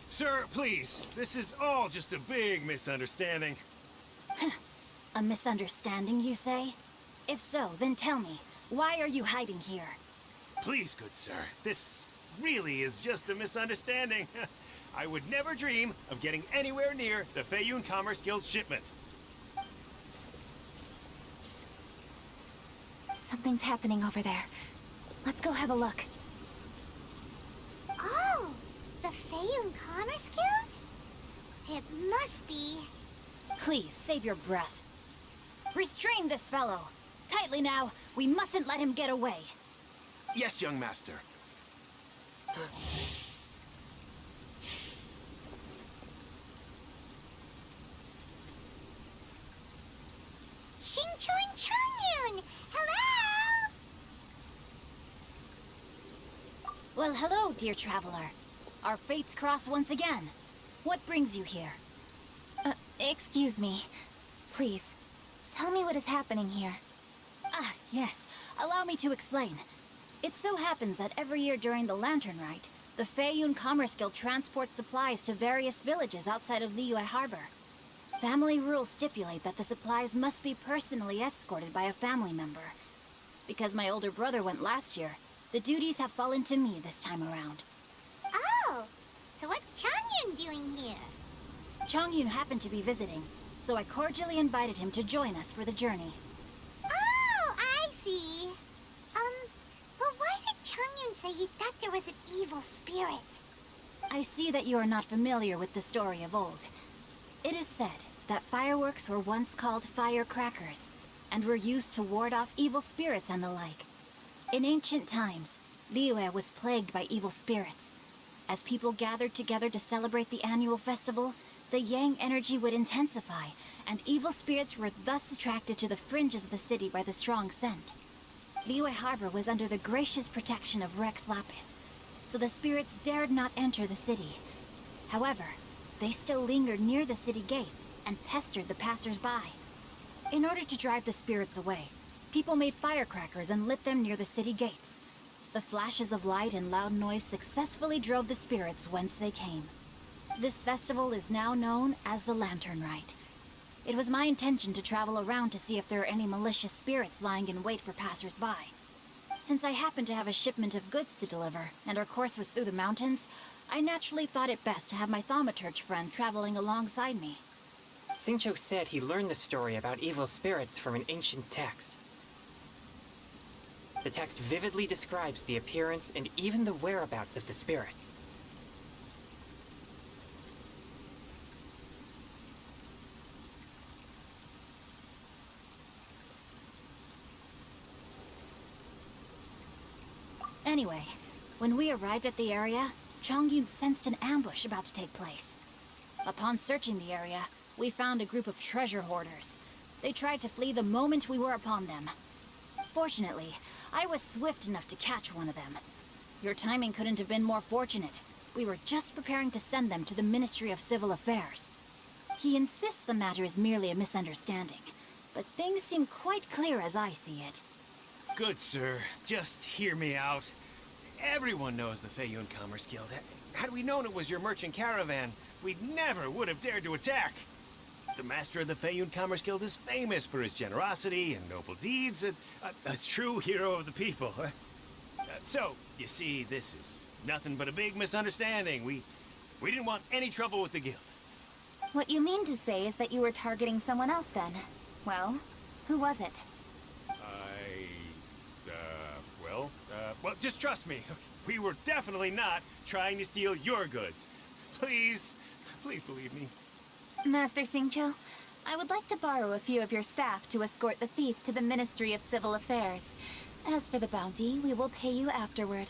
Sir, please. This is all just a big misunderstanding. A misunderstanding, you say? If so, then tell me, why are you hiding here? Please, good sir. This really is just a misunderstanding. I would never dream of getting anywhere near the Feiyun Commerce Guild shipment. Something's happening over there. Let's go have a look. Oh, the Feiyun Commerce Guild? It must be... Please, save your breath. Restrain this fellow. Tightly now. We mustn't let him get away. Yes, young master. Xingqiu and Changyun! Hello! Well, hello, dear traveler. Our fates cross once again. What brings you here? Excuse me. Please, tell me what is happening here. Ah, yes. Allow me to explain. It so happens that every year during the Lantern Rite, the Feiyun Commerce Guild transports supplies to various villages outside of Liyue Harbor. Family rules stipulate that the supplies must be personally escorted by a family member. Because my older brother went last year, the duties have fallen to me this time around. Oh, so what's Changyun doing here? Changyun happened to be visiting, so I cordially invited him to join us for the journey. Oh, I see. But why did Changyun say he thought there was an evil spirit? I see that you are not familiar with the story of old. It is said that fireworks were once called firecrackers, and were used to ward off evil spirits and the like. In ancient times, Liyue was plagued by evil spirits. As people gathered together to celebrate the annual festival, the yang energy would intensify, and evil spirits were thus attracted to the fringes of the city by the strong scent. Liyue Harbor was under the gracious protection of Rex Lapis, so the spirits dared not enter the city. However, they still lingered near the city gates and pestered the passers-by. In order to drive the spirits away, people made firecrackers and lit them near the city gates. The flashes of light and loud noise successfully drove the spirits whence they came. This festival is now known as the Lantern Rite. It was my intention to travel around to see if there are any malicious spirits lying in wait for passers-by. Since I happened to have a shipment of goods to deliver, and our course was through the mountains, I naturally thought it best to have my thaumaturge friend traveling alongside me. Xingqiu said he learned the story about evil spirits from an ancient text. The text vividly describes the appearance and even the whereabouts of the spirits. Anyway, when we arrived at the area, Changyun sensed an ambush about to take place. Upon searching the area, we found a group of treasure hoarders. They tried to flee the moment we were upon them. Fortunately, I was swift enough to catch one of them. Your timing couldn't have been more fortunate. We were just preparing to send them to the Ministry of Civil Affairs. He insists the matter is merely a misunderstanding, but things seem quite clear as I see it. Good sir, just hear me out. Everyone knows the Feiyun Commerce Guild. Had we known it was your merchant caravan, we never would have dared to attack. The master of the Feiyun Commerce Guild is famous for his generosity and noble deeds, a true hero of the people. So, you see, this is nothing but a big misunderstanding. We didn't want any trouble with the guild. What you mean to say is that you were targeting someone else then? Well, who was it? Well, just trust me. We were definitely not trying to steal your goods. Please believe me. Master Xingqiu, I would like to borrow a few of your staff to escort the thief to the Ministry of Civil Affairs. As for the bounty, we will pay you afterward.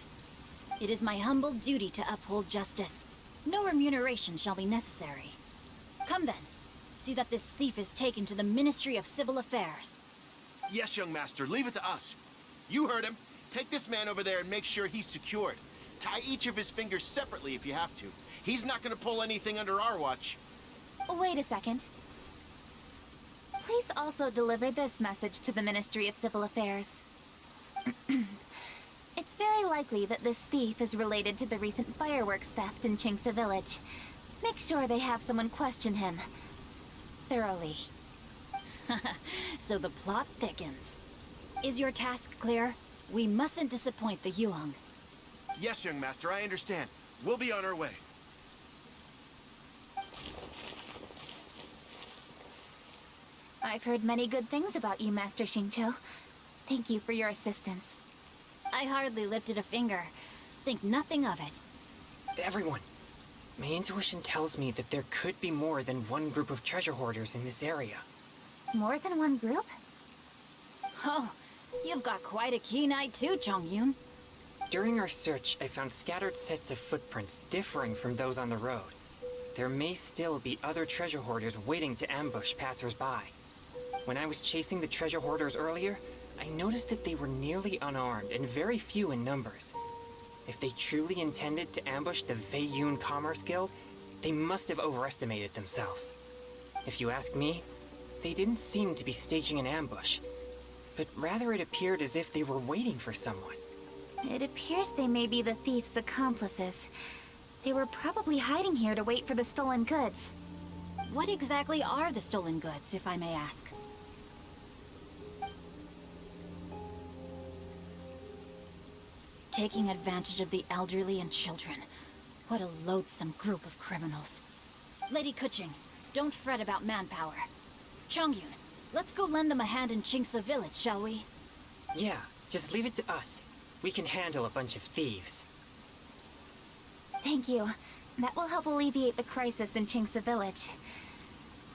It is my humble duty to uphold justice. No remuneration shall be necessary. Come then. See that this thief is taken to the Ministry of Civil Affairs. Yes, young master, leave it to us. You heard him. Take this man over there and make sure he's secured. Tie each of his fingers separately if you have to. He's not gonna pull anything under our watch. Wait a second. Please also deliver this message to the Ministry of Civil Affairs. It's very likely that this thief is related to the recent fireworks theft in Qingce Village. Make sure they have someone question him thoroughly. So the plot thickens. Is your task clear? We mustn't disappoint the Yuang. Yes, young master, I understand. We'll be on our way. I've heard many good things about you, Master Xingqiu. Thank you for your assistance. I hardly lifted a finger. Think nothing of it. Everyone, my intuition tells me that there could be more than one group of treasure hoarders in this area. More than one group? Oh, you've got quite a keen eye too, Chongyun. During our search, I found scattered sets of footprints differing from those on the road. There may still be other treasure hoarders waiting to ambush passers-by. When I was chasing the treasure hoarders earlier, I noticed that they were nearly unarmed and very few in numbers. If they truly intended to ambush the Feiyun Commerce Guild, they must have overestimated themselves. If you ask me, they didn't seem to be staging an ambush, but rather it appeared as if they were waiting for someone. It appears they may be the thief's accomplices. They were probably hiding here to wait for the stolen goods. What exactly are the stolen goods, if I may ask? Taking advantage of the elderly and children. What a loathsome group of criminals. Lady Kuching, don't fret about manpower. Chongyun, let's go lend them a hand in Chingsa village, shall we? Yeah, just leave it to us. We can handle a bunch of thieves. Thank you. That will help alleviate the crisis in Chingsa village.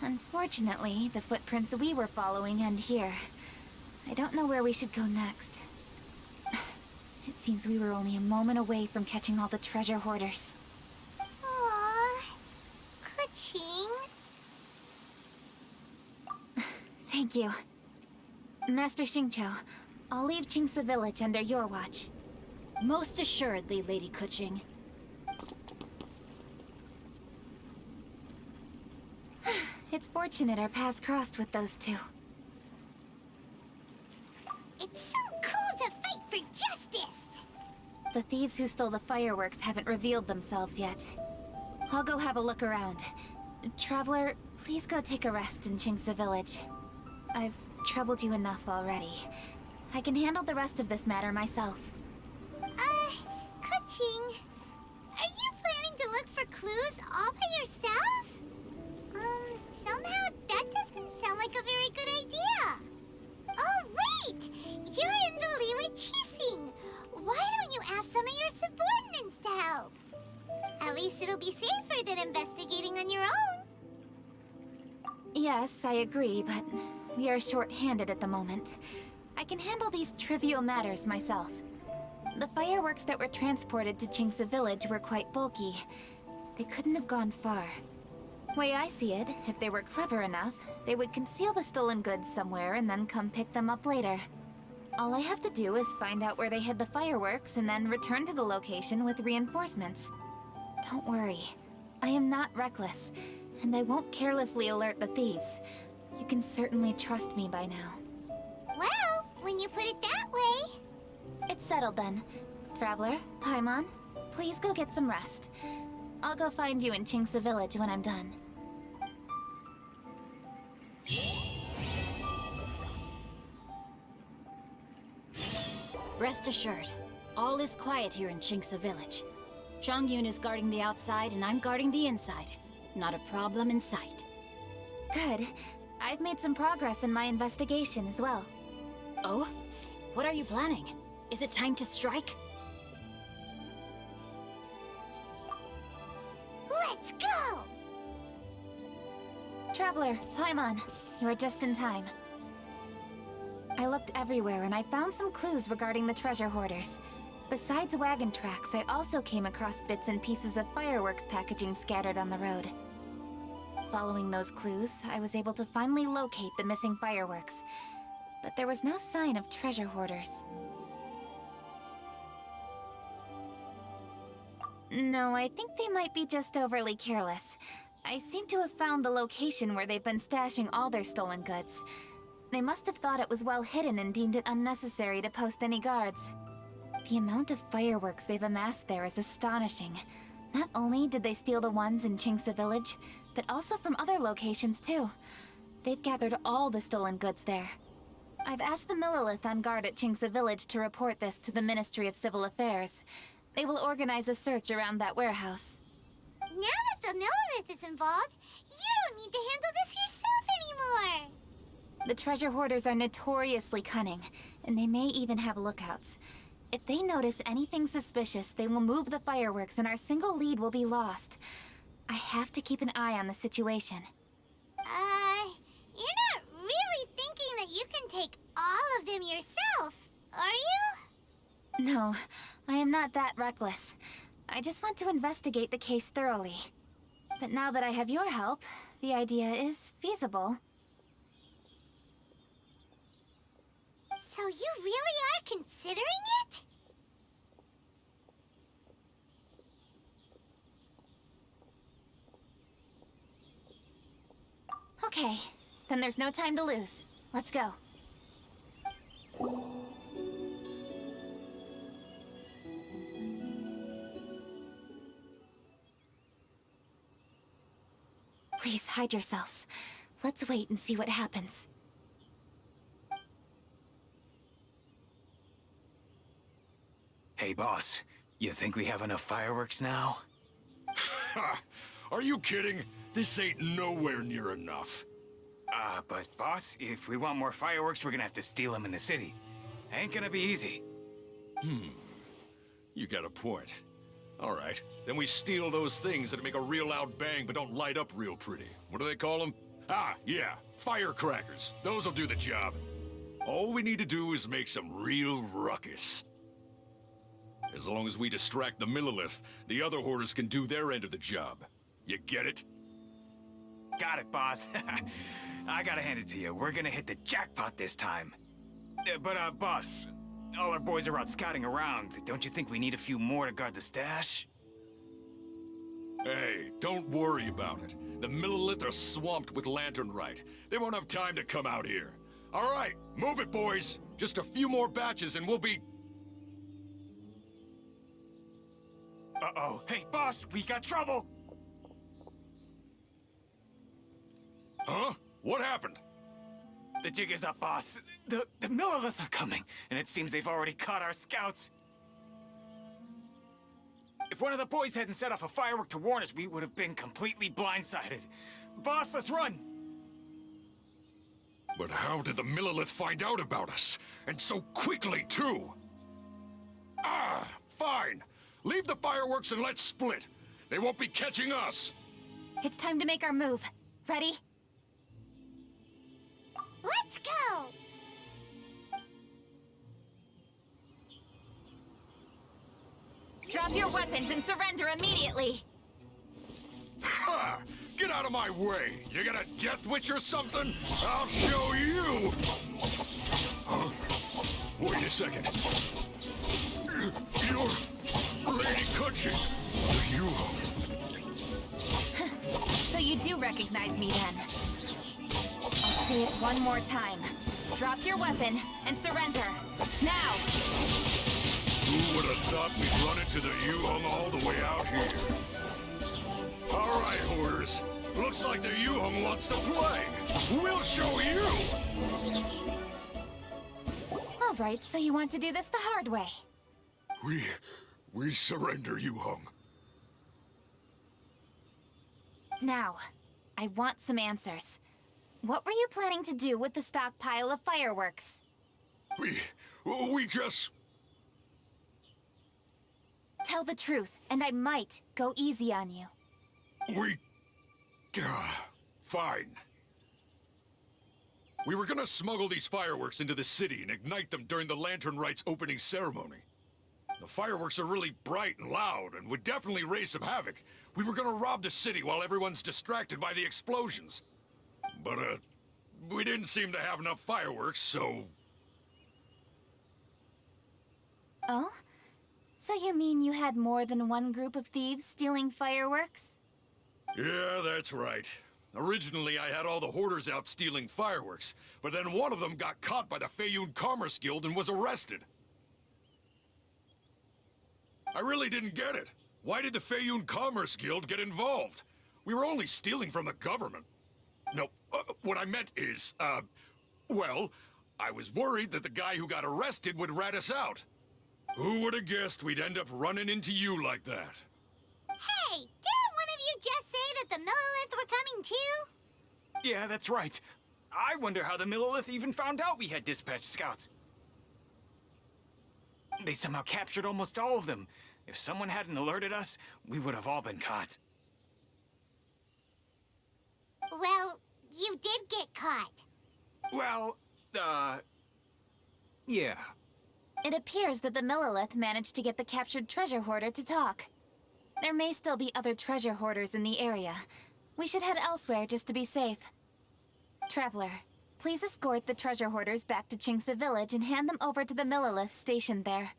Unfortunately, the footprints we were following end here. I don't know where we should go next. It seems we were only a moment away from catching all the treasure hoarders. Aww. Kuching. Thank you. Master Xingqiu, I'll leave Chingsa village under your watch. Most assuredly, Lady Kuching. It's fortunate our paths crossed with those two. It's so cool to fight for justice! The thieves who stole the fireworks haven't revealed themselves yet. I'll go have a look around. Traveler, please go take a rest in Chingsa village. I've troubled you enough already. I can handle the rest of this matter myself. Kuching, are you planning to look for clues all by yourself? Somehow that doesn't sound like a very good idea. Oh, wait! You're in the Liwei Qixing. Why don't you ask some of your subordinates to help? At least it'll be safer than investigating on your own. Yes, I agree, but we are short-handed at the moment. I can handle these trivial matters myself. The fireworks that were transported to Chingsa village were quite bulky. They couldn't have gone far. Way I see it, if they were clever enough, they would conceal the stolen goods somewhere and then come pick them up later. All I have to do is find out where they hid the fireworks and then return to the location with reinforcements. Don't worry. I am not reckless, and I won't carelessly alert the thieves. You can certainly trust me by now. Well, when you put it that way... It's settled then. Traveler, Paimon, please go get some rest. I'll go find you in Chingsa village when I'm done. Rest assured, all is quiet here in Chingsa village. Chongyun is guarding the outside and I'm guarding the inside. Not a problem in sight. Good. I've made some progress in my investigation as well. Oh? What are you planning? Is it time to strike? Let's go! Traveler, Paimon, you are just in time. I looked everywhere and I found some clues regarding the treasure hoarders. Besides wagon tracks, I also came across bits and pieces of fireworks packaging scattered on the road. Following those clues, I was able to finally locate the missing fireworks. But there was no sign of treasure hoarders. No, I think they might be just overly careless. I seem to have found the location where they've been stashing all their stolen goods. They must have thought it was well hidden and deemed it unnecessary to post any guards. The amount of fireworks they've amassed there is astonishing. Not only did they steal the ones in Chingsa village, but also from other locations too. They've gathered all the stolen goods there. I've asked the Millilith on guard at Chingsa village to report this to the Ministry of Civil Affairs. They will organize a search around that warehouse. Now that the Millilith is involved, you don't need to handle this yourself anymore! The treasure hoarders are notoriously cunning, and they may even have lookouts. If they notice anything suspicious, they will move the fireworks and our single lead will be lost. I have to keep an eye on the situation. You're not really them yourself, are you? No, I am not that reckless. I just want to investigate the case thoroughly. But now that I have your help, the idea is feasible. So you really are considering it? Okay, then there's no time to lose. Let's go. Please hide yourselves. Let's wait and see what happens. Hey, boss. You think we have enough fireworks now? Ha! Are you kidding? This ain't nowhere near enough. But boss, if we want more fireworks, we're gonna have to steal them in the city. Ain't gonna be easy. You got a point. All right, then we steal those things that make a real loud bang but don't light up real pretty. What do they call them? Ah, yeah, firecrackers. Those'll do the job. All we need to do is make some real ruckus. As long as we distract the Millilith, the other hoarders can do their end of the job. You get it? Got it, boss. I gotta hand it to you. We're gonna hit the jackpot this time. Boss, all our boys are out scouting around. Don't you think we need a few more to guard the stash? Hey, don't worry about it. The Millilith are swamped with lantern rite. They won't have time to come out here. All right, move it, boys. Just a few more batches and we'll be... Uh-oh. Hey, boss, we got trouble! Huh? What happened? The jig is up, boss. The Millilith are coming, and it seems they've already caught our scouts. If one of the boys hadn't set off a firework to warn us, we would have been completely blindsided. Boss, let's run! But how did the Millilith find out about us? And so quickly, too? Ah, fine. Leave the fireworks and let's split. They won't be catching us. It's time to make our move. Ready? Let's go! Drop your weapons and surrender immediately! Ha! Get out of my way! You got a death witch or something? I'll show you! Huh? Wait a second. You're Lady Kutching. You... So you do recognize me then? I'll say it one more time. Drop your weapon and surrender. Now! Who would have thought we'd run into the Yuhong all the way out here? All right, hoarders. Looks like the Yuhong wants to play. We'll show you! All right, so you want to do this the hard way. We surrender, Yuhong. Now, I want some answers. What were you planning to do with the stockpile of fireworks? We just... Tell the truth, and I might go easy on you. Fine. We were gonna smuggle these fireworks into the city and ignite them during the Lantern Rite's opening ceremony. The fireworks are really bright and loud and would definitely raise some havoc. We were gonna rob the city while everyone's distracted by the explosions. But, we didn't seem to have enough fireworks, so... Oh? So you mean you had more than one group of thieves stealing fireworks? Yeah, that's right. Originally, I had all the hoarders out stealing fireworks, but then one of them got caught by the Feiyun Commerce Guild and was arrested. I really didn't get it. Why did the Feiyun Commerce Guild get involved? We were only stealing from the government. No, what I meant is, well, I was worried that the guy who got arrested would rat us out. Who would have guessed we'd end up running into you like that? Hey, didn't one of you just say that the Millilith were coming too? Yeah, that's right. I wonder how the Millilith even found out we had dispatched scouts. They somehow captured almost all of them. If someone hadn't alerted us, we would have all been caught. Well, you did get caught. Well, Yeah. It appears that the Millilith managed to get the captured treasure hoarder to talk. There may still be other treasure hoarders in the area. We should head elsewhere just to be safe. Traveler, please escort the treasure hoarders back to Chingsa Village and hand them over to the Millilith stationed there.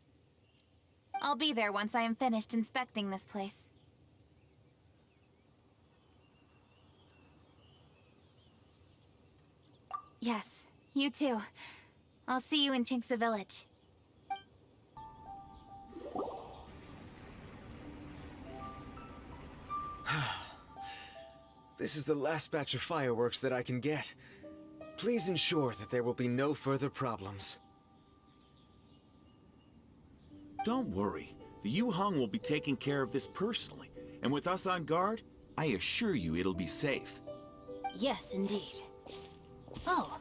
I'll be there once I am finished inspecting this place. Yes, you too. I'll see you in Chingsa Village. This is the last batch of fireworks that I can get. Please ensure that there will be no further problems. Don't worry. The Yu-Hung will be taking care of this personally. And with us on guard, I assure you it'll be safe. Yes, indeed. Oh,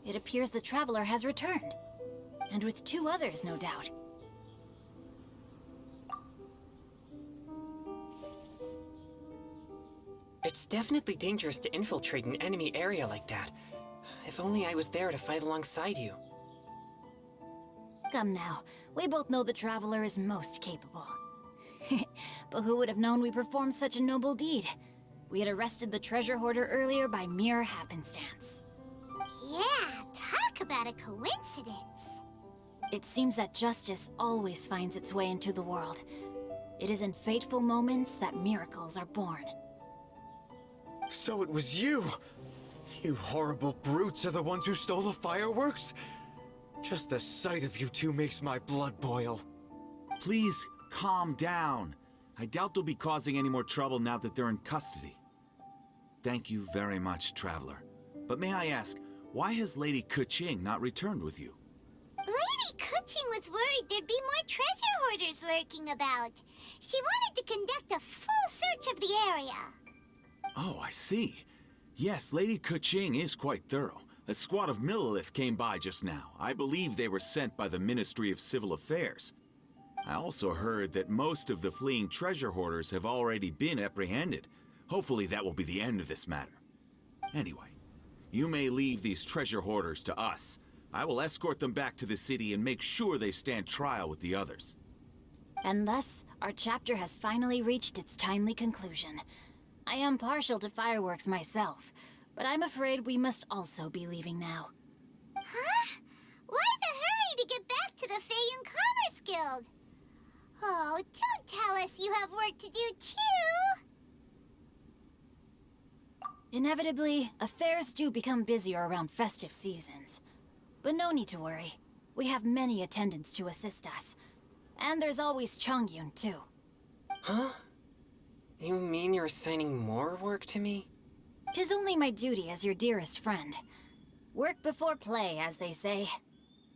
it appears the Traveler has returned. And with 2 others, no doubt. It's definitely dangerous to infiltrate an enemy area like that. If only I was there to fight alongside you. Come now, we both know the Traveler is most capable. But who would have known we performed such a noble deed? We had arrested the treasure hoarder earlier by mere happenstance. Yeah, talk about a coincidence. It seems that justice always finds its way into the world. It is in fateful moments that miracles are born. So it was you! You horrible brutes are the ones who stole the fireworks? Just the sight of you two makes my blood boil. Please, calm down. I doubt they'll be causing any more trouble now that they're in custody. Thank you very much, Traveler. But may I ask, why has Lady Keqing not returned with you? Lady Keqing was worried there'd be more treasure hoarders lurking about. She wanted to conduct a full search of the area. Oh, I see. Yes, Lady Keqing is quite thorough. A squad of Millilith came by just now. I believe they were sent by the Ministry of Civil Affairs. I also heard that most of the fleeing treasure hoarders have already been apprehended. Hopefully that will be the end of this matter. Anyway, you may leave these treasure hoarders to us. I will escort them back to the city and make sure they stand trial with the others. And thus, our chapter has finally reached its timely conclusion. I am partial to fireworks myself, but I'm afraid we must also be leaving now. Huh? Why the hurry to get back to the Feiyun Commerce Guild? Oh, don't tell us you have work to do too! Inevitably, affairs do become busier around festive seasons. But no need to worry. We have many attendants to assist us. And there's always Chongyun, too. Huh? You mean you're assigning more work to me? 'Tis only my duty as your dearest friend. Work before play, as they say.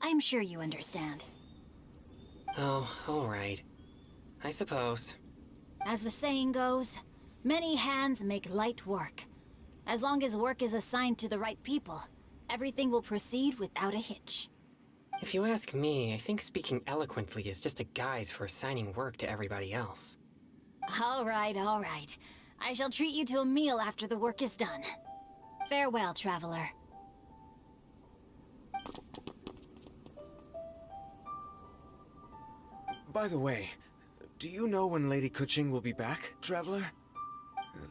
I'm sure you understand. Oh, all right. I suppose. As the saying goes, many hands make light work. As long as work is assigned to the right people, everything will proceed without a hitch. If you ask me, I think speaking eloquently is just a guise for assigning work to everybody else. All right, all right. I shall treat you to a meal after the work is done. Farewell, traveler. By the way, do you know when Lady Keqing will be back, traveler?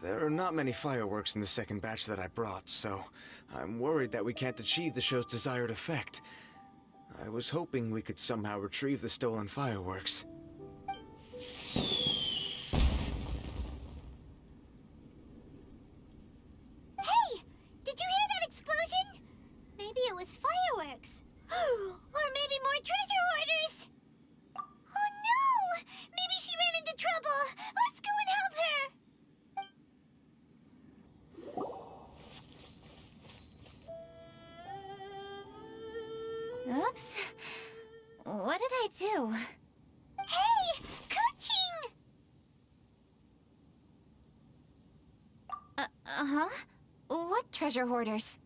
There are not many fireworks in the second batch that I brought, so I'm worried that we can't achieve the show's desired effect. I was hoping we could somehow retrieve the stolen fireworks. Hey! Did you hear that explosion? Maybe it was fireworks. Or maybe more treasure hoarders! Oh no! Maybe she ran into trouble! Let's go and help her! Oops. What did I do? Hey! Keqing! Uh-huh? What treasure hoarders?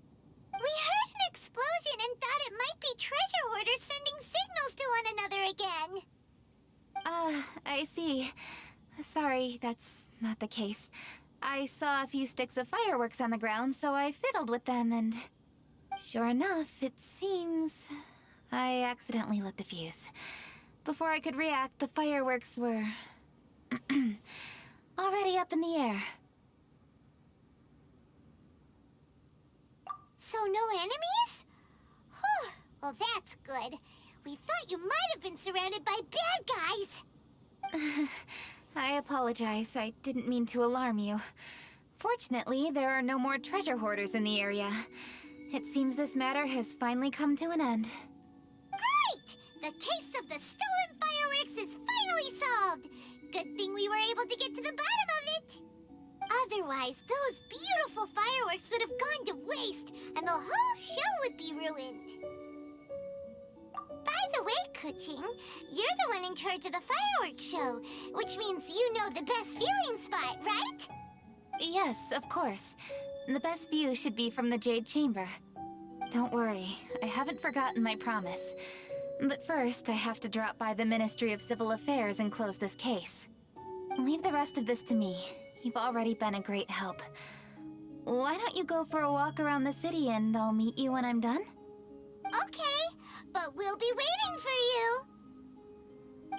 We heard an explosion and thought it might be treasure hoarders sending signals to one another again. I see. Sorry, that's not the case. I saw a few sticks of fireworks on the ground, so I fiddled with them and... Sure enough, it seems... I accidentally lit the fuse. Before I could react, the fireworks were... already up in the air. So no enemies? Whew. Well, that's good. We thought you might have been surrounded by bad guys. I apologize. I didn't mean to alarm you. Fortunately, there are no more treasure hoarders in the area. It seems this matter has finally come to an end. Great! The case of the stolen fireworks is finally solved. Good thing we were able to get to the bottom of it. Otherwise, those beautiful fireworks would have gone to waste, and the whole show would be ruined. By the way, Kuching, you're the one in charge of the fireworks show, which means you know the best viewing spot, right? Yes, of course. The best view should be from the Jade Chamber. Don't worry, I haven't forgotten my promise. But first, I have to drop by the Ministry of Civil Affairs and close this case. Leave the rest of this to me. You've already been a great help. Why don't you go for a walk around the city and I'll meet you when I'm done? Okay, but we'll be waiting for you.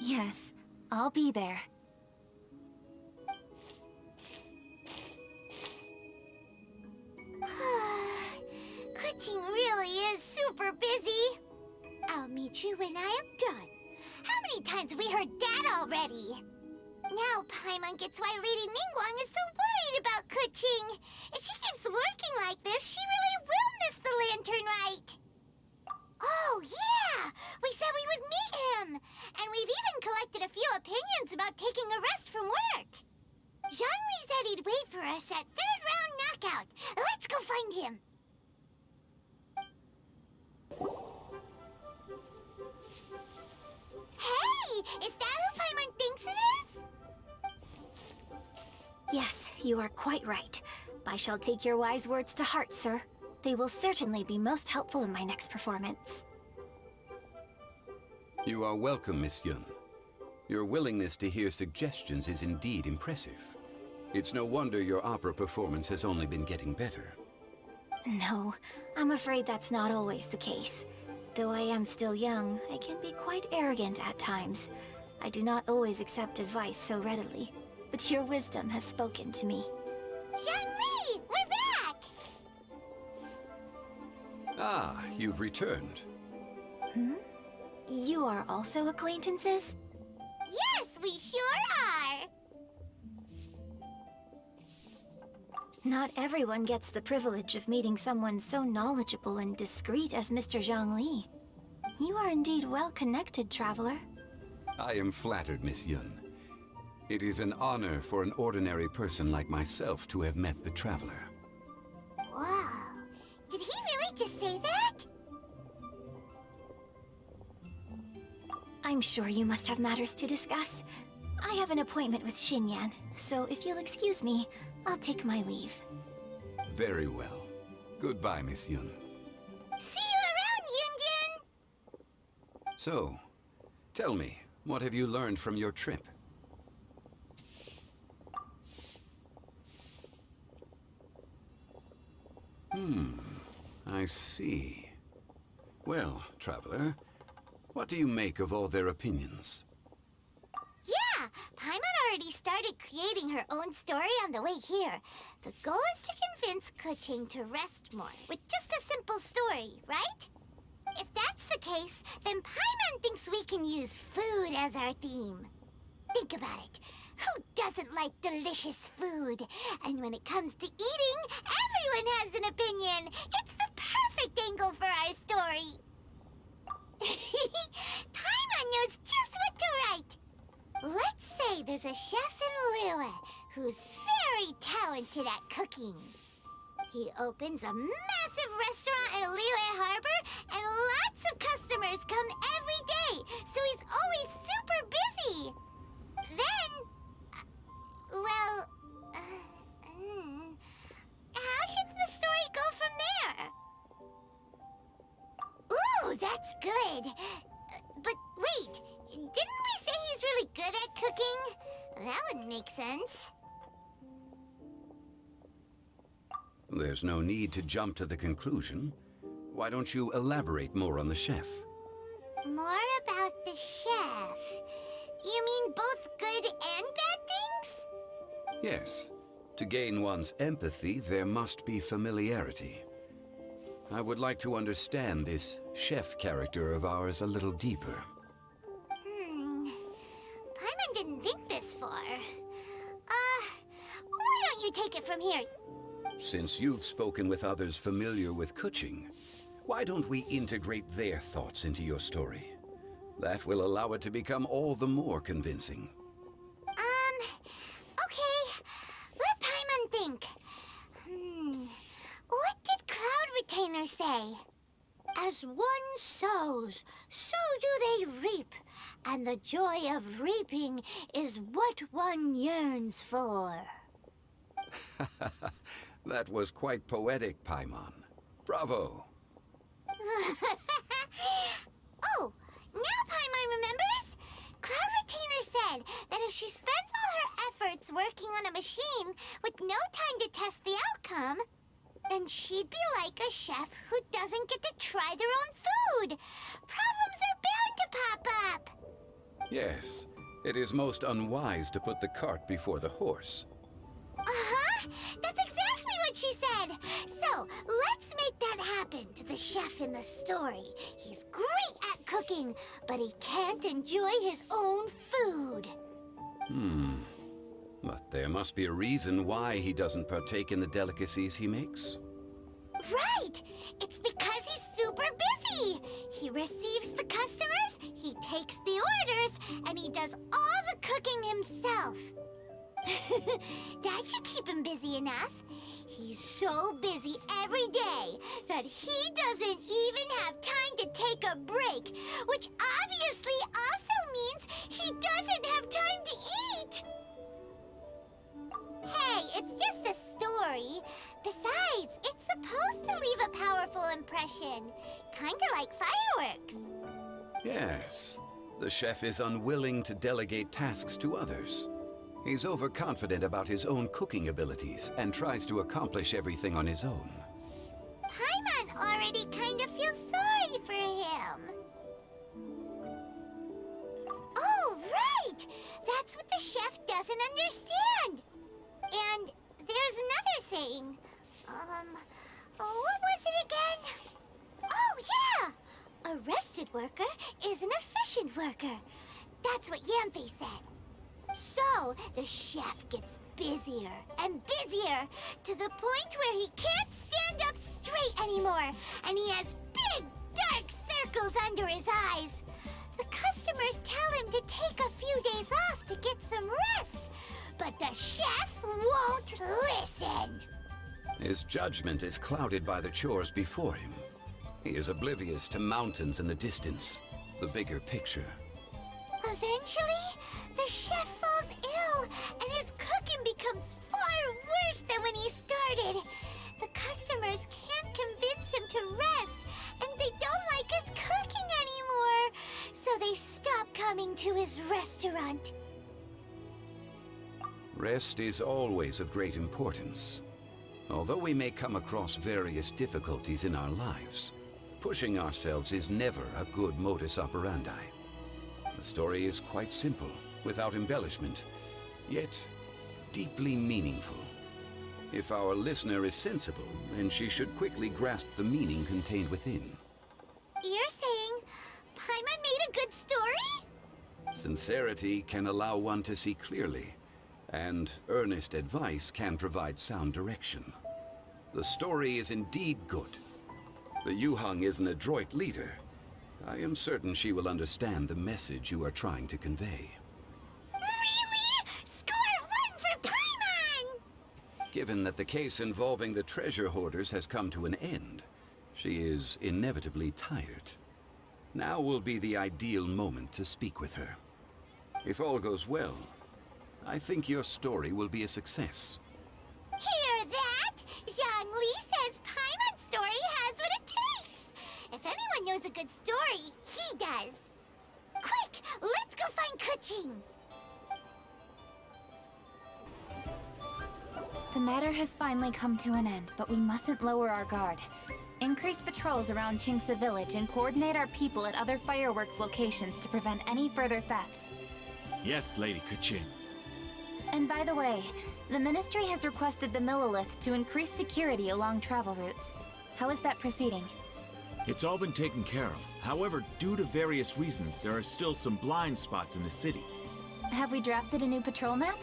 Yes, I'll be there. Kuching really is super busy. I'll meet you when I am done. How many times have we heard that already? Now Paimon gets why Lady Ningguang is so worried about Kuching. If she keeps working like this, she really will miss the lantern rite. Oh, yeah! We said we would meet him! And we've even collected a few opinions about taking a rest from work. Zhongli said he'd wait for us at third round knockout. Let's go find him. Hey! Is that who Paimon thinks it is? Yes, you are quite right. I shall take your wise words to heart, sir. They will certainly be most helpful in my next performance. You are welcome, Miss Yun. Your willingness to hear suggestions is indeed impressive. It's no wonder your opera performance has only been getting better. No, I'm afraid that's not always the case. Though I am still young, I can be quite arrogant at times. I do not always accept advice so readily, but your wisdom has spoken to me. Zhongli! We're back! Ah, you've returned. Hmm? You are also acquaintances? Yes, we sure are! Not everyone gets the privilege of meeting someone so knowledgeable and discreet as Mr. Zhongli. You are indeed well-connected, traveler. I am flattered, Miss Yun. It is an honor for an ordinary person like myself to have met the traveler. Wow. Did he really just say that? I'm sure you must have matters to discuss. I have an appointment with Xinyan, so if you'll excuse me, I'll take my leave. Very well. Goodbye, Miss Yun. See you around, Yunjin! So, tell me, what have you learned from your trip? I see. Well, traveler, what do you make of all their opinions? Yeah, Paimon already started creating her own story on the way here. The goal is to convince Kuching to rest more with just a simple story, right? If that's the case, then Paimon thinks we can use food as our theme. Think about it. Who doesn't like delicious food? And when it comes to eating, everyone has an opinion. It's the perfect angle for our story. Paimon knows just what to write. Let's say there's a chef in Liyue who's very talented at cooking. He opens a massive restaurant in Liyue Harbor, and lots of customers come every day, so he's always super busy. Then, how should the story go from there? Ooh, that's good. But wait, didn't we say he's really good at cooking? That wouldn't make sense. There's no need to jump to the conclusion. Why don't you elaborate more on the chef? More about the chef. You mean both good and bad things? Yes. To gain one's empathy, there must be familiarity. I would like to understand this chef character of ours a little deeper. Paimon didn't think this far. Why don't you take it from here? Since you've spoken with others familiar with Kuching, why don't we integrate their thoughts into your story? That will allow it to become all the more convincing. Okay. Let Paimon think. What did Cloud Retainer say? As one sows, so do they reap. And the joy of reaping is what one yearns for. That was quite poetic, Paimon. Bravo! Oh, now Paimon remembers? Cloud Retainer said that if she spends all her efforts working on a machine with no time to test the outcome, then she'd be like a chef who doesn't get to try their own food. Problems are bound to pop up. Yes, it is most unwise to put the cart before the horse. That's exactly what she said. So, let's make that happen to the chef in the story. He's great at cooking, but he can't enjoy his own food. But there must be a reason why he doesn't partake in the delicacies he makes. Right! It's because he's super busy. He receives the customers, he takes the orders, and he does all the cooking himself. That should keep him busy enough. He's so busy every day that he doesn't even have time to take a break, which obviously also means he doesn't have time to eat. Hey, it's just a story. Besides, it's supposed to leave a powerful impression. Kinda like fireworks. Yes, the chef is unwilling to delegate tasks to others. He's overconfident about his own cooking abilities and tries to accomplish everything on his own. Paimon already kind of feels sorry for him. Oh, right! That's what the chef doesn't understand. And there's another saying. What was it again? Oh, yeah! A rested worker is an efficient worker. That's what Yanfei said. So, the chef gets busier and busier to the point where he can't stand up straight anymore, and he has big, dark circles under his eyes. The customers tell him to take a few days off to get some rest, but the chef won't listen. His judgment is clouded by the chores before him. He is oblivious to mountains in the distance, the bigger picture. Eventually, the chef falls ill, and his cooking becomes far worse than when he started. The customers can't convince him to rest, and they don't like his cooking anymore, so they stop coming to his restaurant. Rest is always of great importance. Although we may come across various difficulties in our lives, pushing ourselves is never a good modus operandi. The story is quite simple, without embellishment, yet deeply meaningful. If our listener is sensible, then she should quickly grasp the meaning contained within. You're saying Paimon made a good story? Sincerity can allow one to see clearly, and earnest advice can provide sound direction. The story is indeed good. The Yuhang is an adroit leader. I am certain she will understand the message you are trying to convey. Really? Score 1 for Paimon! Given that the case involving the treasure hoarders has come to an end, she is inevitably tired. Now will be the ideal moment to speak with her. If all goes well, I think your story will be a success. Hear that? Zhang Li says Paimon's story has what it takes. If anyone knows a good story, he does. Quick, let's go find Kuching. The matter has finally come to an end, but we mustn't lower our guard. Increase patrols around Chingsa village and coordinate our people at other fireworks locations to prevent any further theft. Yes, Lady Kaching. And by the way, the Ministry has requested the Millilith to increase security along travel routes. How is that proceeding? It's all been taken care of. However, due to various reasons, there are still some blind spots in the city. Have we drafted a new patrol map?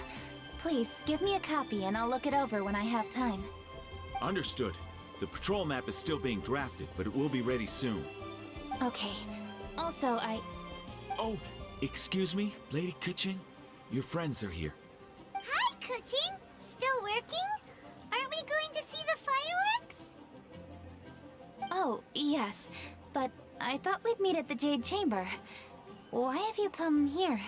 Please, give me a copy and I'll look it over when I have time. Understood. The patrol map is still being drafted, but it will be ready soon. Okay. Also, Oh, excuse me, Lady Kaching? Your friends are here. Hi, Kuching. Still working? Aren't we going to see the fireworks? Oh, yes. But I thought we'd meet at the Jade Chamber. Why have you come here?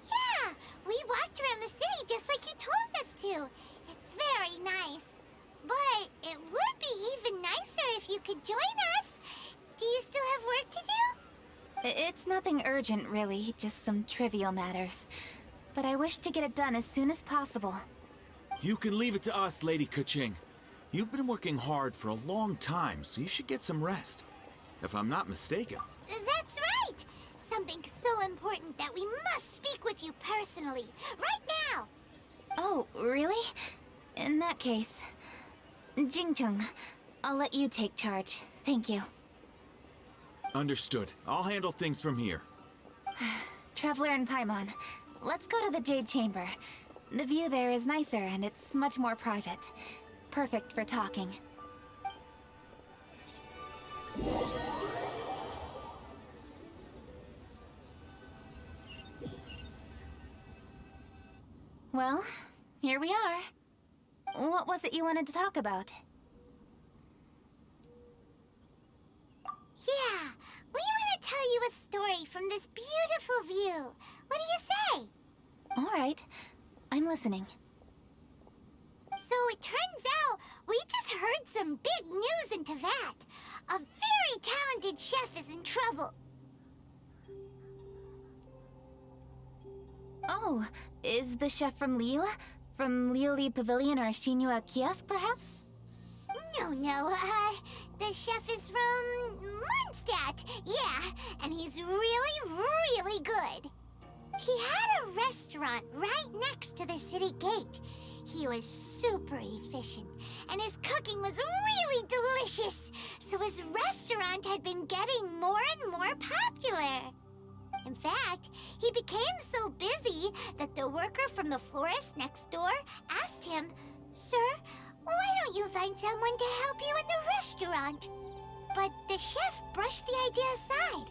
Yeah, we walked around the city just like you told us to. It's very nice. But it would be even nicer if you could join us. Do you still have work to do? It's nothing urgent, really. Just some trivial matters. But I wish to get it done as soon as possible. You can leave it to us, Lady Kaching. You've been working hard for a long time, so you should get some rest. If I'm not mistaken. That's right! Something so important that we must speak with you personally, right now! Oh, really? In that case... Jingcheng, I'll let you take charge. Thank you. Understood. I'll handle things from here. Traveler and Paimon, let's go to the Jade Chamber. The view there is nicer and it's much more private. Perfect for talking. Well, here we are. What was it you wanted to talk about? Yeah, we want to tell you a story from this beautiful view. What do you say? All right, I'm listening. So it turns out we just heard some big news in Teyvat. A very talented chef is in trouble. Oh, is the chef from Liyue? From Liuli Pavilion or Shinua Kiosk, perhaps? No, the chef is from Mondstadt. Yeah, and he's really good. He had a restaurant right next to the city gate. He was super efficient, and his cooking was really delicious. So his restaurant had been getting more and more popular. In fact, he became so busy that the worker from the florist next door asked him, "Sir, why don't you find someone to help you in the restaurant?" But the chef brushed the idea aside,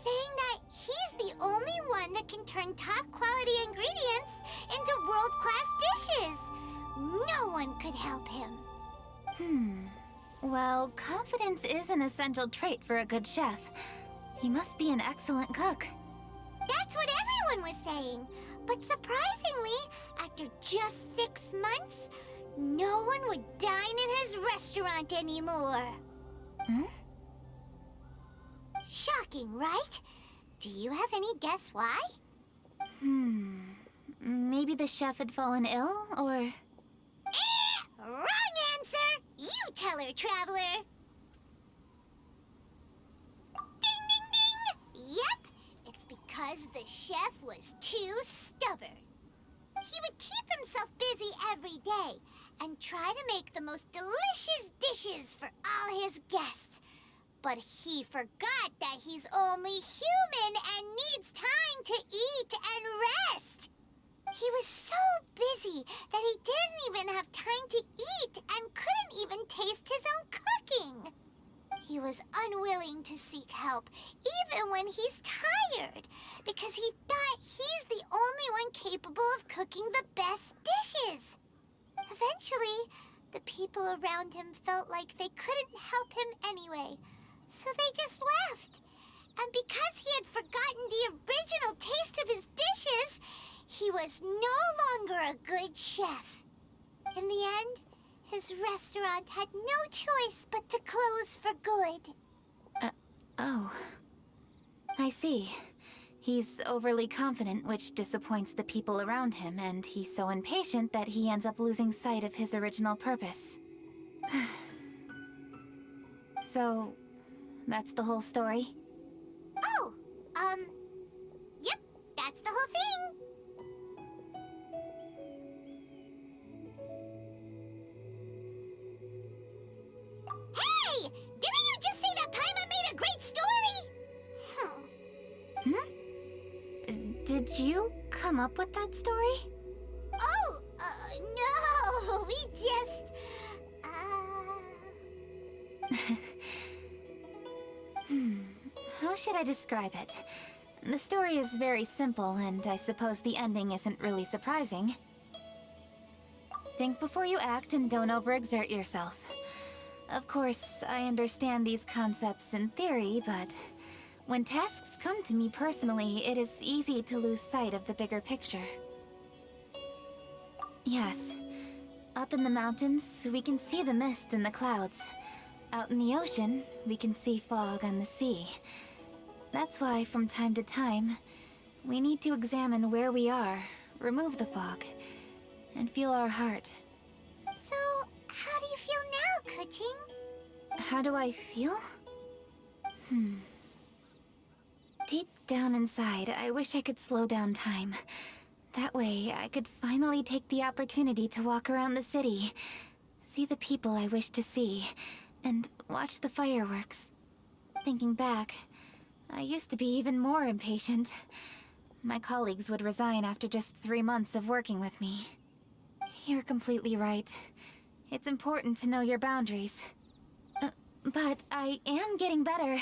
saying that he's the only one that can turn top-quality ingredients into world-class dishes. No one could help him. Well, confidence is an essential trait for a good chef. He must be an excellent cook. That's what everyone was saying. But surprisingly, after just 6 months, no one would dine in his restaurant anymore. Shocking, right? Do you have any guess why? Maybe the chef had fallen ill, or... Wrong answer! You tell her, Traveler! Ding, ding, ding! Yep, it's because the chef was too stubborn. He would keep himself busy every day and try to make the most delicious dishes for all his guests. But he forgot that he's only human and needs time to eat and rest. He was so busy that he didn't even have time to eat and couldn't even taste his own cooking. He was unwilling to seek help, even when he's tired, because he thought he's the only one capable of cooking the best dishes. Eventually, the people around him felt like they couldn't help him anyway, so they just left. And because he had forgotten the original taste of his dishes, he was no longer a good chef. In the end, his restaurant had no choice but to close for good. Oh. I see. He's overly confident, which disappoints the people around him, and he's so impatient that he ends up losing sight of his original purpose. So, that's the whole story? Oh, yep, that's the whole thing. Hey! Didn't you just say that Paimon made a great story? Did you come up with that story? Oh, no, we just, How should I describe it? The story is very simple, and I suppose the ending isn't really surprising. Think before you act and don't overexert yourself. Of course, I understand these concepts in theory, but when tasks come to me personally, it is easy to lose sight of the bigger picture. Yes, up in the mountains, we can see the mist and the clouds. Out in the ocean, we can see fog on the sea. That's why, from time to time, we need to examine where we are, remove the fog, and feel our heart. So, how do you feel now, Kuching? How do I feel? Deep down inside, I wish I could slow down time. That way, I could finally take the opportunity to walk around the city, see the people I wish to see, and watch the fireworks. Thinking back, I used to be even more impatient. My colleagues would resign after just 3 months of working with me. You're completely right. It's important to know your boundaries. But I am getting better.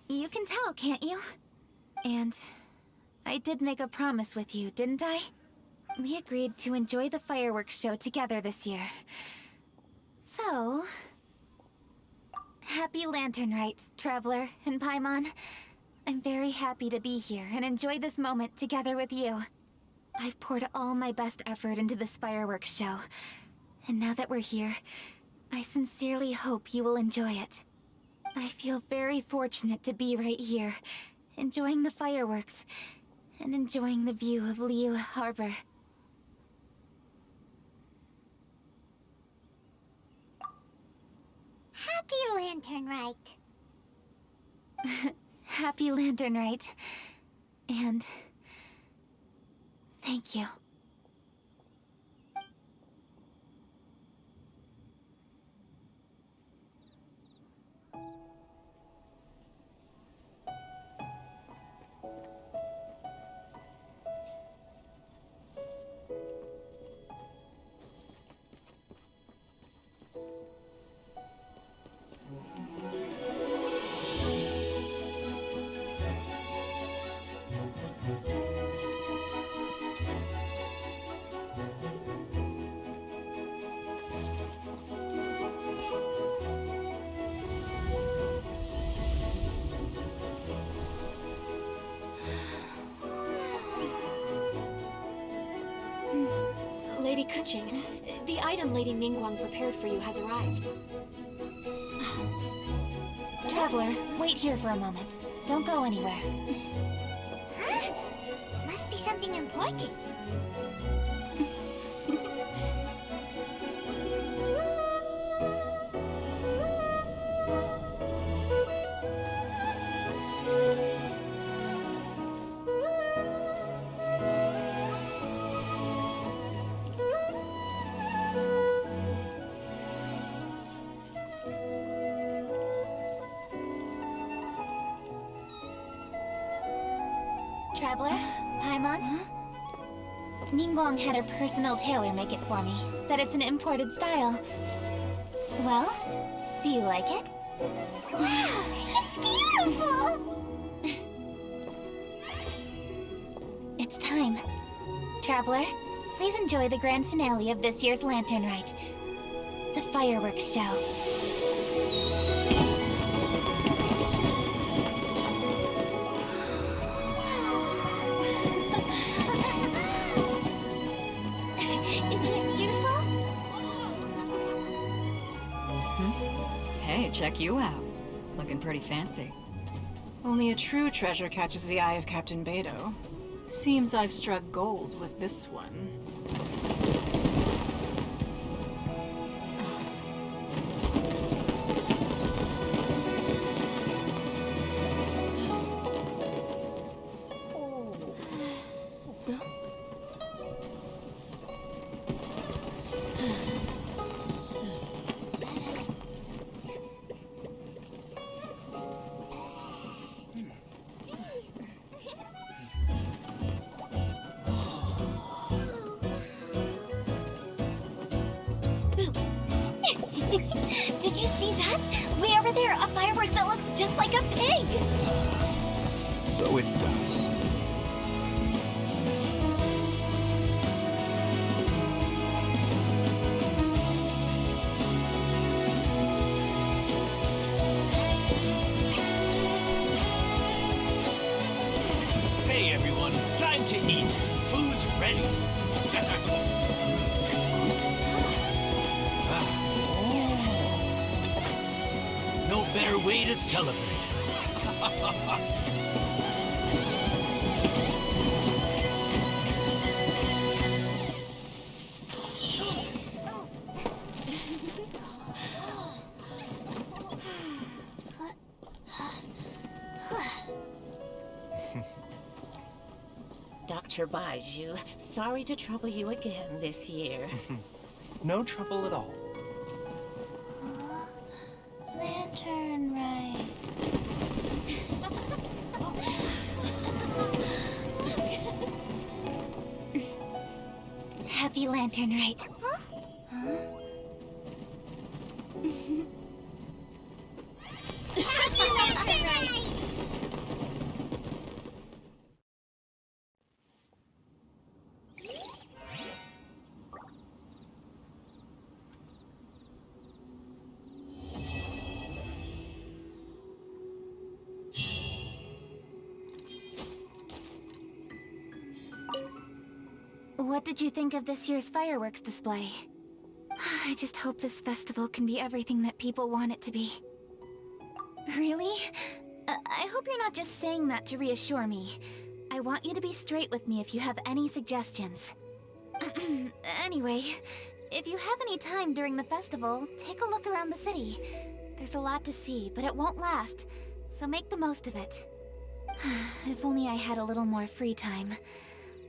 You can tell, can't you? And I did make a promise with you, didn't I? We agreed to enjoy the fireworks show together this year. So... Happy Lantern Rite, Traveler and Paimon. I'm very happy to be here and enjoy this moment together with you. I've poured all my best effort into this fireworks show. And now that we're here, I sincerely hope you will enjoy it. I feel very fortunate to be right here, enjoying the fireworks, and enjoying the view of Liyue Harbor. Happy Lantern Rite. Happy Lantern Rite. And... thank you. Lady Kuching, the item Lady Ningguang prepared for you has arrived. Traveler, wait here for a moment. Don't go anywhere. Huh? Must be something important. Traveler, Paimon? Ningguang had her personal tailor make it for me. Said it's an imported style. Well, do you like it? Wow, it's beautiful! It's time. Traveler, please enjoy the grand finale of this year's Lantern Rite. The fireworks show. Hey, check you out. Looking pretty fancy. Only a true treasure catches the eye of Captain Beto. Seems I've struck gold with this one. Did you see that? Way over there, a firework that looks just like a pig! So it does. Hey everyone, time to eat. Food's ready. No better way to celebrate. Dr. Baiju, sorry to trouble you again this year. No trouble at all. Lantern rite. Happy Lantern Rite. Happy Lantern rite! What did you think of this year's fireworks display? I just hope this festival can be everything that people want it to be. Really? I hope you're not just saying that to reassure me. I want you to be straight with me if you have any suggestions. Anyway, if you have any time during the festival, take a look around the city. There's a lot to see, but it won't last, so make the most of it. If only I had a little more free time.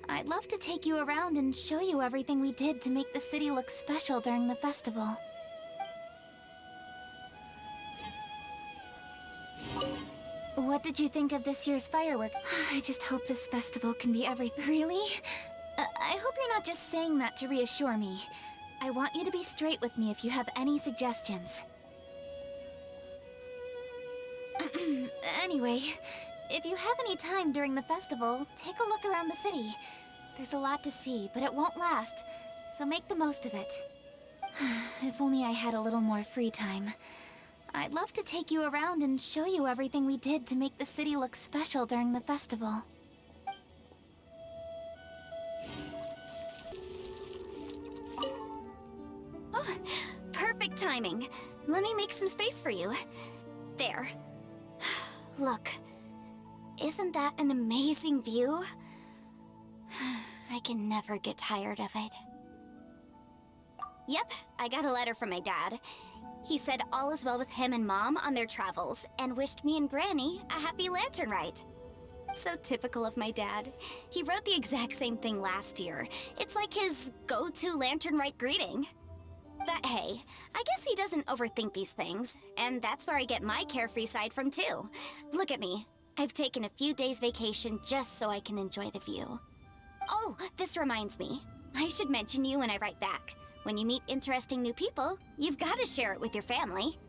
I'd love to take you around and show you everything we did to make the city look special during the festival. What did you think of this year's fireworks? I just hope this festival can be everything. Really? I hope you're not just saying that to reassure me. I want you to be straight with me if you have any suggestions. Anyway, if you have any time during the festival, take a look around the city. There's a lot to see, but it won't last, so make the most of it. If only I had a little more free time. I'd love to take you around and show you everything we did to make the city look special during the festival. Oh, perfect timing. Let me make some space for you. There. Look. Isn't that an amazing view? I can never get tired of it. Yep, I got a letter from my dad. He said all is well with him and Mom on their travels, and wished me and Granny a happy Lantern Rite. So typical of my dad. He wrote the exact same thing last year. It's like his go-to Lantern Rite greeting. But hey, I guess he doesn't overthink these things, and that's where I get my carefree side from too. Look at me. I've taken a few days vacation just so I can enjoy the view. Oh, this reminds me. I should mention you when I write back. When you meet interesting new people, you've got to share it with your family.